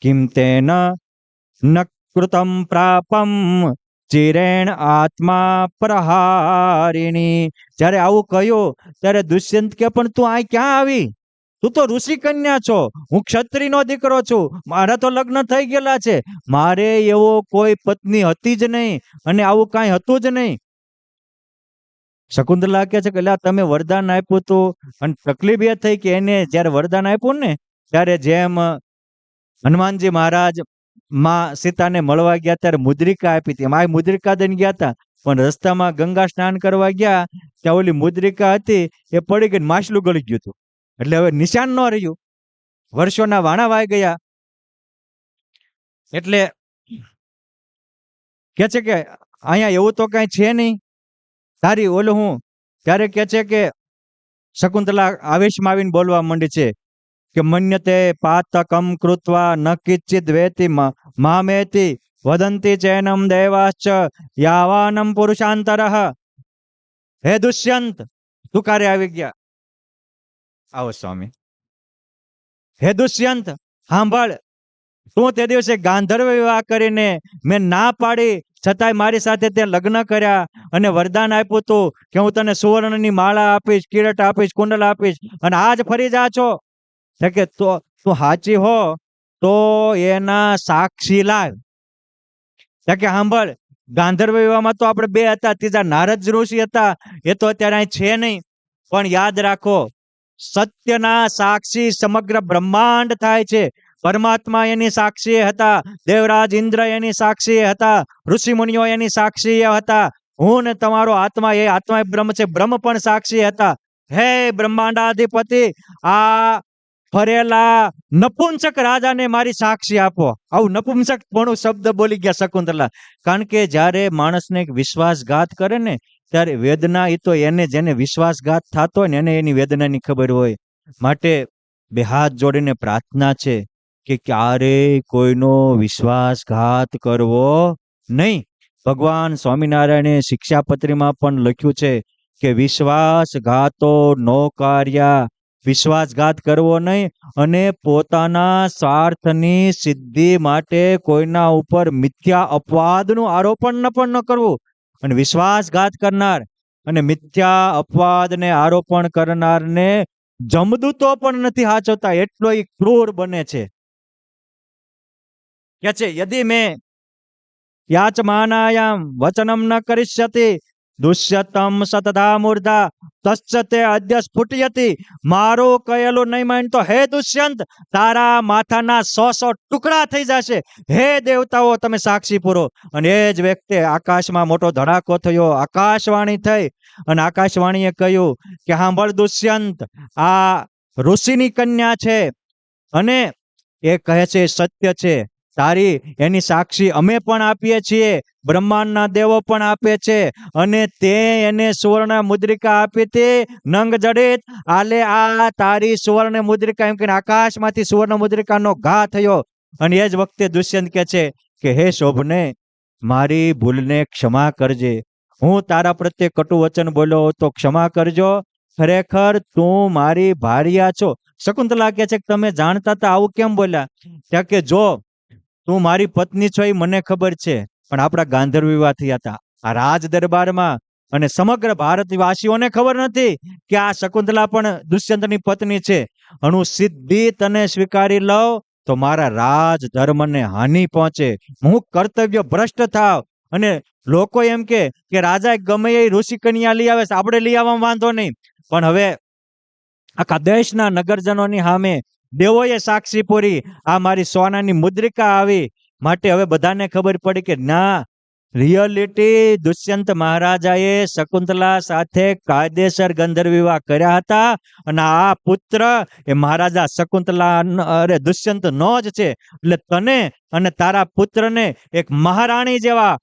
કિમ તેન ન કૃતમ પ્રાપમ ચિરેણ આત્મા પ્રહારિણી. જ્યારે આવું કહ્યું ત્યારે દુષ્યંત કે પણ તું આ ક્યાં આવી? તું તો ઋષિ કન્યા છો, હું ક્ષત્રિયનો દીકરો છું, મારા તો લગ્ન થઈ ગયેલા છે, મારે એવો કોઈ પત્ની હતી જ નહીં, અને આવું કાંઈ હતું જ નહીં. શકુંતલા કહે છે કે તમે વરદાન આપ્યું હતું, અને તકલીફ એ થઈ કે એને જ્યારે વરદાન આપ્યું ને ત્યારે જેમ હનુમાનજી મહારાજ માં સીતાને મળવા ગયા ત્યારે મુદ્રિકા આપી હતી, આ મુદ્રિકા દઈને ગયા હતા, પણ રસ્તામાં ગંગા સ્નાન કરવા ગયા ત્યાં ઓલી મુદ્રિકા હતી એ પડી ગઈ, માછલું ગળી ગયું હતું, એટલે હવે નિશાન ન રહ્યું, વર્ષોના વાણા વાઈ ગયા. એટલે કે છે કે અહીંયા એવું તો કઈ છે નહીં, તારી ઓલું હું. ત્યારે કે છે કે શકુંતલા આવેશમાં આવીને બોલવા માંડી છે કે મન્યતે પાતકમ કૃત્વા ન કિંચિત વેતિ મામેતિ વદંતી ચૈનમ દેવાશ્ચ યાવાનમ પુરુષાંતરઃ. હે દુષ્યંત, તું ક્યારે આવી ગયા? આવો સ્વામી. હે દુષ્યંત સાંભળ, તું તે દિવસે ગાંધર્વ વિવાહ કરીને મેં ના પાડી છતાંય મારી સાથે તે લગ્ન કર્યા અને વરદાન આપ્યું હતું કે હું તને સુવર્ણની માળા આપીશ, કિરીટ આપીશ, કુંડલ આપીશ, અને આજ ફરી જા છો. કે તો તું સાચી હો તો એના સાક્ષી લાવ. કે સાંભળ, ગાંધર્વ વિવાહમાં તો આપણે બે હતા, ત્રીજા નારદ ઋષિ હતા, એ તો અત્યારે અહીં છે નહીં. પણ યાદ રાખો, સત્યના સાક્ષી સમગ્ર બ્રહ્માંડ થાય છે. પરમાત્મા એની સાક્ષી હતા, દેવરાજ ઇન્દ્ર એની સાક્ષી હતા, ઋષિ મુનિઓ એની સાક્ષી હતા, હું ને તમારો આત્મા, એ આત્મા બ્રહ્મ છે, બ્રહ્મ પણ સાક્ષી હતા. હે બ્રહ્માંડાધિપતિ, આ ફરેલા નપુંસક રાજાને મારી સાક્ષી આપો. આવું નપુંસક પણ શબ્દ બોલી ગયા શકુંતલા. કારણ કે જ્યારે માણસને એક વિશ્વાસઘાત કરે ને, ત્યારે વેદના, એ તો એને જેને વિશ્વાસઘાત થતો હોય ને એને એની વેદનાની ખબર હોય. માટે બે હાથ જોડીને પ્રાર્થના છે કે ક્યારેય કોઈનો વિશ્વાસઘાત કરવો નહીં. ભગવાન સ્વામિનારાયણે શિક્ષાપત્રીમાં પણ લખ્યું છે કે વિશ્વાસઘાતો નો કાર્યા, વિશ્વાસઘાત કરવો નહીં, અને પોતાના સ્વાર્થની સિદ્ધિ માટે કોઈના ઉપર મિથ્યા અપવાદનું આરોપણ પણ ન કરવું. અને વિશ્વાસઘાત કરનાર અને મિથ્યા અપવાદને આરોપણ કરનારને જમદૂતો પણ નથી સાચવતા, એટલો એ ક્રૂર બને છે. કે છે યદિ મેં યાચમાનાયામ વચનમ ન કરિષ્યતિ દુષ્યતમ સતતા મૂર્ધા તસ્ય અદ્ય સ્ફુટયતિ. મારો કહેલું નહીં માન તો હે દુષ્યંત, તારા માથાના 100 ટુકડા થઈ જશે. હે દેવતાઓ, તમે સાક્ષી પૂરો. અને એ જ વ્યક્તિ આકાશમાં મોટો ધડાકો થયો, આકાશવાણી થઈ, અને આકાશવાણીએ કહ્યું કે સાંભળ દુષ્યંત, આ ઋષિની કન્યા છે અને એ કહે છે સત્ય છે. તારી એની સાક્ષી અમે પણ આપીએ છીએ, બ્રહ્માંડના દેવો પણ આપે છે. અને તે એને સુવર્ણ મુદ્રિકા આપી હતી, નંગ જડિત. આલે આ તારી સુવર્ણ મુદ્રિકા, એમ કે આકાશમાંથી સુવર્ણ મુદ્રિકાનો ઘા થયો. અને એ જ વખતે દુષ્યંત કહે છે કે હે શોભને, મારી ભૂલને ક્ષમા કરજે. હું તારા પ્રત્યે કટુ વચન બોલ્યો તો ક્ષમા કરજો. ખરેખર તું મારી ભાર્યા છો. શકુંતલા કહે છે કે તમે જાણતા હતા, આવું કેમ બોલ્યા? ત્યાં કે જો તું મારી પત્ની છો એ મને ખબર છે, પણ આપણા ગાંધર્વ વિવાહ થયા હતા આ રાજ દરબારમાં, અને સમગ્ર ભારતવાસીઓને ખબર નથી કે આ શકુંતલા પણ દુષ્યંતની પત્ની છે. હું સીધી તને સ્વીકારી લઉં તો મારા રાજ ધર્મને હાનિ પહોંચે, હું કર્તવ્ય ભ્રષ્ટ થાવ. અને લોકો એમ કે રાજા ગમે એ ઋષિ કન્યા લઈ આવે, આપણે લઈ આવવામાં વાંધો નહીં, પણ હવે આખા દેશના નગરજનોની સામે દેવોએ સાક્ષી પૂરી, આ મારી સોનાની મુદ્રિકા આવી. માટે હવે બધાને ખબર પડી કે ના, રિયલિટી દુષ્યંત મહારાજાએ શકુંતલા સાથે કાયદેસર ગંધર્વ વિવાહ કર્યા હતા, અને આ પુત્ર એ મહારાજા શકુંતલા અરે દુષ્યંત નો જ છે. એટલે તને અને તારા પુત્રને એક મહારાણી જેવા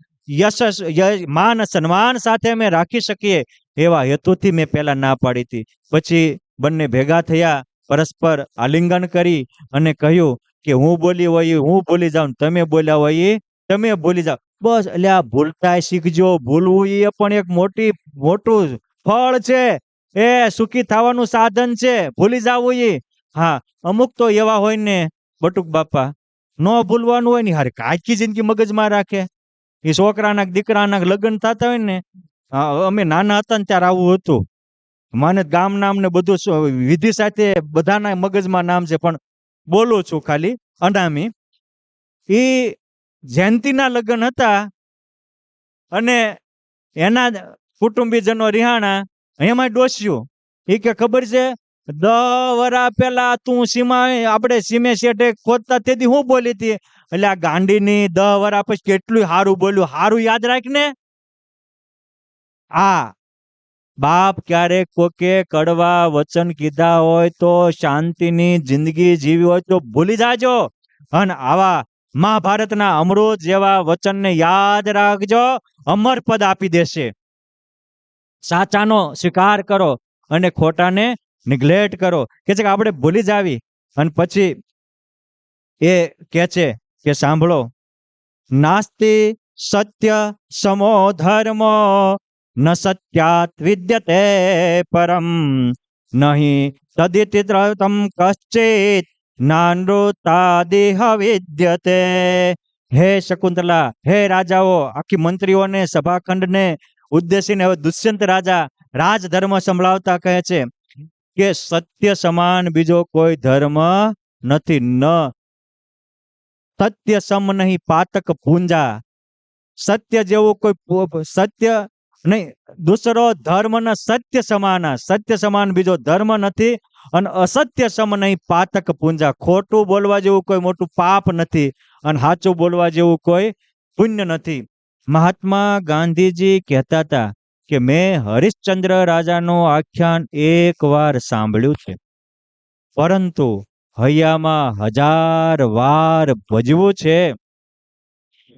યશ માન સન્માન સાથે અમે રાખી શકીએ, એવા હેતુથી મેં પહેલા ના પાડી હતી. પછી બંને ભેગા થયા, પરસ્પર આલિંગન કરી અને કહ્યું કે હું બોલી હોય હું ભૂલી જાઉં, તમે બોલ્યા હોય તમે ભૂલી જાઓ. બસ, એટલે આ ભૂલતા શીખજો. ભૂલવું એ પણ એક મોટું ફળ છે, એ સુખી થવાનું સાધન છે. ભૂલી જવું એ, હા, અમુક તો એવા હોય ને બટુક બાપા, ન ભૂલવાનું હોય ને, હારે આખી જિંદગી મગજમાં રાખે. એ છોકરાના દીકરાના લગ્ન થતા હોય ને, અમે નાના હતા ને ત્યારે આવું હતું. મને ગામ નામ ને બધું વિધિ સાથે બધાના મગજમાં નામ છે, પણ બોલું છું ખાલી અનામી. એ જયંતિના લગ્ન હતા અને એના કુટુંબીજનો રિહાણા, એમાં ડોસ્યું. એ કે ખબર છે 10 વર્ષ પહેલા તું આપણે સીમે શેઠે ખોદતા તેથી હું બોલી હતી. એટલે આ ગાંડીની 10 વર્ષ પછી કેટલું સારું બોલ્યું, સારું યાદ રાખ ને. આ બાપ ક્યારેક કોકે કડવા વચન કીધા હોય તો શાંતિની જિંદગી જીવી હોય તો ભૂલી જાજો, અને આવા મહાભારતના અમૃત જેવા વચનને યાદ રાખજો, અમર પદ આપી દેશે. સાચાનો સ્વીકાર કરો અને ખોટાને નિગ્લેક્ટ કરો. કે છે કે આપણે ભૂલી જાવી. અને પછી એ કે છે કે સાંભળો, નાસ્તિ સત્ય સમો ધર્મો ન સત્યાત વિદ્યતે પરમ નહીં તદિતિ તમ કશ્ચિત નાનૃતાદિહ વિદ્યતે. હે શકુંતલા, હે રાજાઓ, આખી મંત્રીઓને સભાખંડને ઉદ્દેશીને હવે દુષ્યંત રાજા રાજધર્મ સંભળાવતા કહે છે કે સત્ય સમાન બીજો કોઈ ધર્મ નથી. ન સત્ય સમ નહીં પાતક પૂંજા, સત્ય જેવું કોઈ સત્ય નહીં, દૂસરો ધર્મ ન સત્ય સમાન, સત્ય સમાન બીજો ધર્મ નથી. અને અસત્ય સમ નહીં પાતક પૂંજા, ખોટું બોલવા જેવું કોઈ મોટું પાપ નથી અને સાચું બોલવા જેવું કોઈ પુણ્ય નથી. મહાત્મા ગાંધીજી કહેતા હતા કે મેં હરિશ્ચંદ્ર રાજાનું આખ્યાન એક વાર સાંભળ્યું છે, પરંતુ હૈયામાં 1000 વાર ભજવું છે,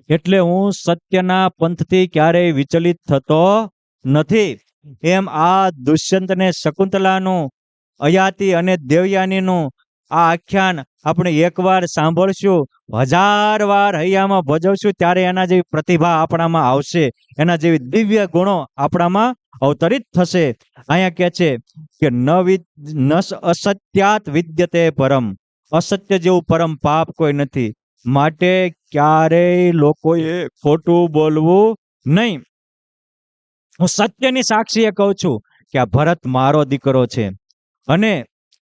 એટલે હું સત્યના પંથથી ક્યારેય વિચલિત થતો નથી. એમ આ દુષ્યંતને શકુંતલાનું, અયાતિ અને દેવયાનીનું આ આખ્યાન આપણે એકવાર સાંભળશું, 1000 વાર હૈયામાં ભજવશું, ત્યારે એના જેવી પ્રતિભા આપણામાં આવશે, એના જેવી દિવ્ય ગુણો આપણામાં અવતરિત થશે. અહીંયા કહે છે કે ન અસત્યાત વિદ્યતે પરમ, અસત્ય જેવું પરમ પાપ કોઈ નથી, માટે ક્યારેય લોકોએ ખોટું બોલવું નહીં. હું સત્યની સાક્ષીએ કહું છું કે આ ભરત મારો દીકરો છે અને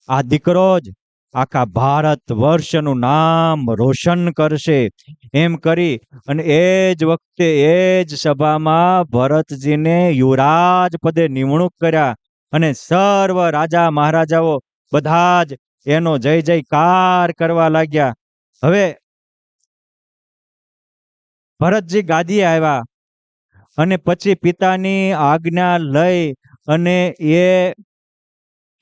આ દીકરો જ આખા ભારત વર્ષનું નામ રોશન કરશે. એમ કરી અને એ જ વખતે એ જ સભામાં ભરતજીને યુવરાજ પદે નિમણૂક કર્યા અને સર્વ રાજા મહારાજાઓ બધા જ એનો જય જયકાર કરવા લાગ્યા. હવે ભરતજી ગાદીએ આવ્યા અને પછી પિતાની આજ્ઞા લઈ અને એ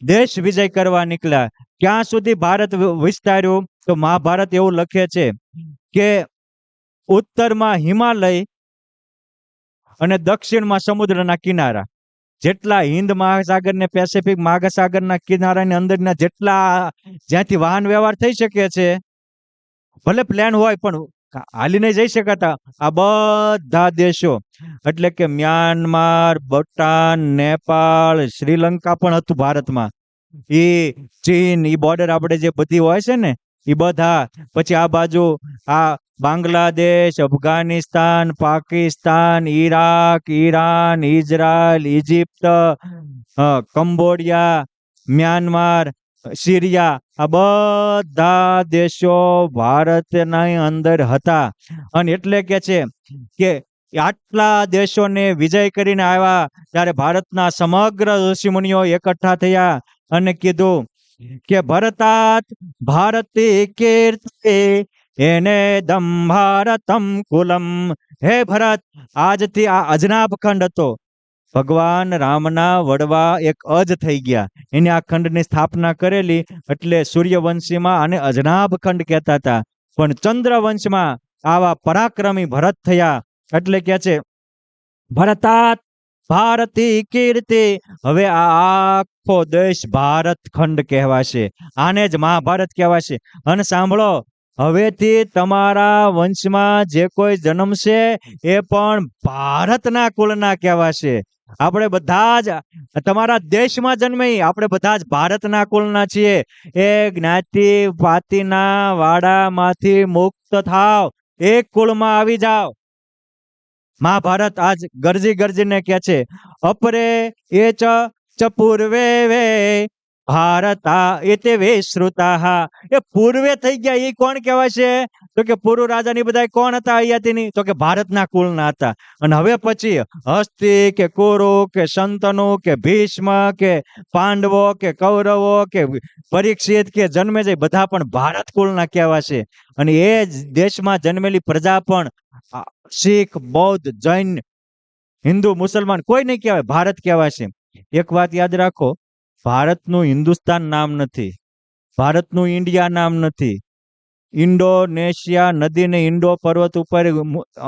દેશ વિજય કરવા નીકળ્યા. ક્યાં સુધી ભારત વિસ્તાર્યું? તો મહાભારત એવું લખે છે કે ઉત્તરમાં હિમાલય અને દક્ષિણમાં સમુદ્રના કિનારા, જેટલા હિન્દ મહાસાગર ને પેસિફિક મહાસાગરના કિનારાની અંદરના જેટલા જ્યાંથી વાહન વ્યવહાર થઈ શકે છે, ભલે પ્લેન હોય પણ હાલીને જઈ શકાતા, આ બધા દેશો એટલે કે મ્યાનમાર, ભૂટાન, નેપાળ, શ્રીલંકા પણ હતું ભારતમાં, એ ચીન, એ બોર્ડર આપણે જે બધી હોય છે ને એ બધા, પછી આ બાજુ આ Bangladesh, Afghanistan, Pakistan, Iraq, Iran, Israel, Egypt, Cambodia, Myanmar, Syria, આ બધા દેશો ભારતના અંદર હતા. અને એટલે કે છે કે આટલા દેશોને વિજય કરીને આવ્યા ત્યારે ભારતના સમગ્ર ઋષિમુનિઓ એકઠા થયા અને કીધું કે ભરતાત ભારતી કીર્તિ એને દમ ભારતમ કુલમ, હે ભરત, આજથી આ અજનાબ ખંડ હતો, ભગવાન રામના વડવા એક અજ થઈ ગયા, એને આ ખંડની સ્થાપના કરેલી, એટલે સૂર્યવંશીમાં આને અજનાબ ખંડ કહેતા હતા. પણ ચંદ્રવંશમાં આવા પરાક્રમી ભરત થયા એટલે કે છે ભરતાત ભારતી કીર્તિ. હવે આ આખો દેશ ભારત ખંડ કહેવાશે, આને જ મહાભારત કહેવાશે. અને સાંભળો, હવેથી તમારા વંશમાં જે કોઈ જન્મશે એ પણ ભારતના કુળના કહેવાશે. આપણે બધા જ તમારા દેશમાં જન્મી, આપણે બધા જ ભારતના કુળના છીએ. એ જ્ઞાતિ પાતિના વાડામાંથી મુક્ત થાવ, એક કુળમાં આવી જાઓ. મહાભારત આજ ગરજી ગરજીને કે છે અપરે એ ચ પૂર્વે વે ભારતા એતે વિશ્રુતા. એ પૂર્વે થઈ ગયા, એ કોણ કહેવાય છે? તો કે પૂર્વ રાજાની બધા કોણ હતા અયાતીની? તો કે ભારતના કુળના હતા. અને હવે પછી હસ્તી કે કુરુ કે શંતનુ કે ભીષ્મ કે પાંડવો કે કૌરવો કે પરીક્ષિત કે જન્મેજય બધા પણ ભારત કુળના કહેવાશે. અને એ જ દેશમાં જન્મેલી પ્રજા પણ શીખ, બૌદ્ધ, જૈન, હિન્દુ, મુસલમાન કોઈ નહીં કહેવાય, ભારત કહેવાશે. એક વાત યાદ રાખો, ભારતનું હિન્દુસ્તાન નામ નથી, ભારતનું ઇન્ડિયા નામ નથી. ઇન્ડોનેશિયા નદી ને ઇન્ડો પર્વત ઉપર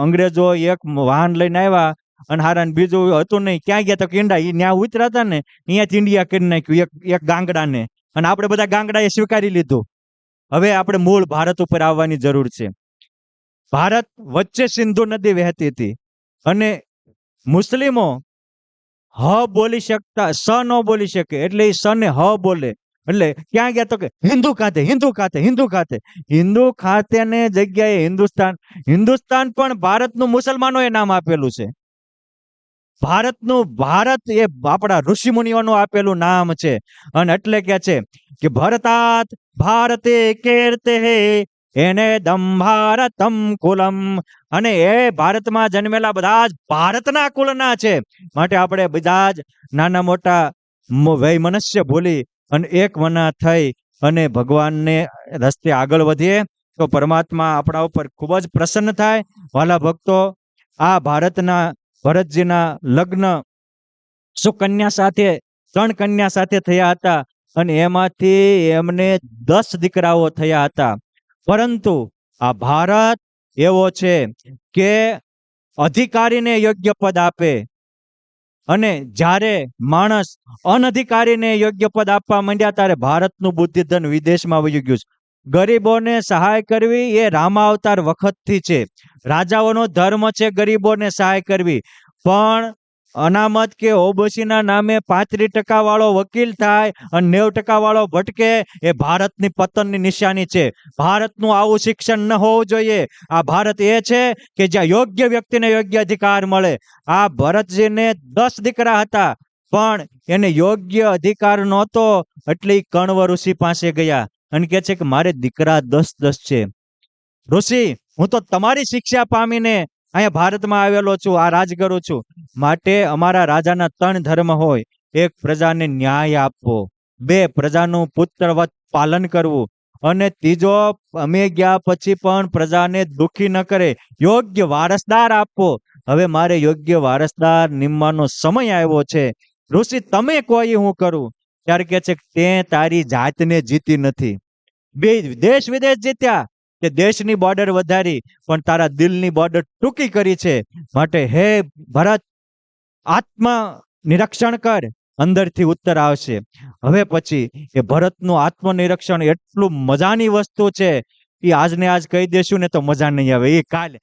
અંગ્રેજો એક વાહન લઈને આવ્યા અને હારા બીજું હતું નહીં, ક્યાં ગયા તો ઇન્ડિયા, એ ત્યાં ઉતરા હતા ને અહીંયાથી ઇન્ડિયા કરી નાખ્યું એક ગાંગડાને, અને આપણે બધા ગાંગડાએ સ્વીકારી લીધું. હવે આપણે મૂળ ભારત ઉપર આવવાની જરૂર છે. ભારત વચ્ચે સિંધુ નદી વહેતી હતી અને મુસ્લિમો હ બોલી શકતા, સ ન બોલી શકે, એટલે એ સ ને હ બોલે. એટલે ક્યાં ગયા તો કે હિન્દુ ખાતે, હિન્દુ ખાતે, હિન્દુ ખાતે. હિન્દુ ખાતે ને જગ્યાએ હિન્દુસ્તાન. હિન્દુસ્તાન પણ ભારતનું મુસલમાનોએ નામ આપેલું છે. ભારત એ આપણા ઋષિ મુનિઓનું આપેલું નામ છે. અને એટલે કે છે કે ભરતાત ભારતે કેરતે હે એને દમ ભારતમ કુલમ. અને એ ભારતમાં જન્મેલા બધા જ ભારતના કુલના છે. માટે આપણે બધા જ નાના મોટા વય મનુષ્ય ભૂલી અને એક મના થઈ અને ભગવાનને રસ્તે આગળ વધીએ તો પરમાત્મા આપણા ઉપર ખૂબ જ પ્રસન્ન થાય. વાલા ભક્તો, આ ભરતજીના લગ્ન સુકન્યા સાથે, 3 કન્યા સાથે થયા હતા અને એમાંથી એમને 10 દીકરાઓ થયા હતા. પરંતુ આ ભારત એવો છે કે અધિકારીને યોગ્ય પદ આપે અને જ્યારે માણસ અનધિકારીને યોગ્ય પદ આપવા માંડ્યા ત્યારે ભારતનું બુદ્ધિધન વિદેશમાં વયું ગયું છે. ગરીબોને સહાય કરવી એ રામા અવતાર વખતથી છે. રાજાઓનો ધર્મ છે ગરીબોને સહાય કરવી. પણ અનામત કે ઓબીસીના નામે 35% વાળો વકીલ થાય અને 90% વાળો ભટકે એ ભારતની પતનની નિશાની છે. ભારતનું આવું શિક્ષણ ન હોવું જોઈએ. આ ભારત એ છે કે જ્યાં યોગ્ય વ્યક્તિને યોગ્ય અધિકાર મળે. આ ભરતજીને 10 દીકરા હતા પણ એને યોગ્ય અધિકાર નહોતો એટલે કણવ ઋષિ પાસે ગયા અને કહે છે કે મારે દીકરા 10 છે. ઋષિ, હું તો તમારી શિક્ષા પામીને અહીંયા ભારતમાં આવેલો છું, આ રાજ કરું છું. માટે અમારા રાજાના 3 ધર્મ હોય. 1, પ્રજાને ન્યાય આપવો. 2, પ્રજાનું પુત્રવત પાલન કરવું. અને 3, અમે ગયા પછી પણ પ્રજાને દુખી ન કરે, યોગ્ય વારસદાર આપવો. હવે મારે યોગ્ય વારસદાર નિમવાનો સમય આવ્યો છે. ઋષિ, તમે કોઈ હું કરું. ત્યારે કહે છે કે તે તારી જાતને જીતી નથી. દેશ વિદેશ જીત્યા, તે દેશની બોર્ડર વધારી પણ તારા દિલની બોર્ડર ટૂંકી કરી છે. માટે હે ભરત, આત્મ નિરીક્ષણ કર, અંદરથી ઉત્તર આવશે. હવે પછી એ ભરતનું આત્મનિરીક્ષણ એટલું મજાની વસ્તુ છે. એ આજને આજ કહી દેશું ને તો મજા નહીં આવે. એ કાલે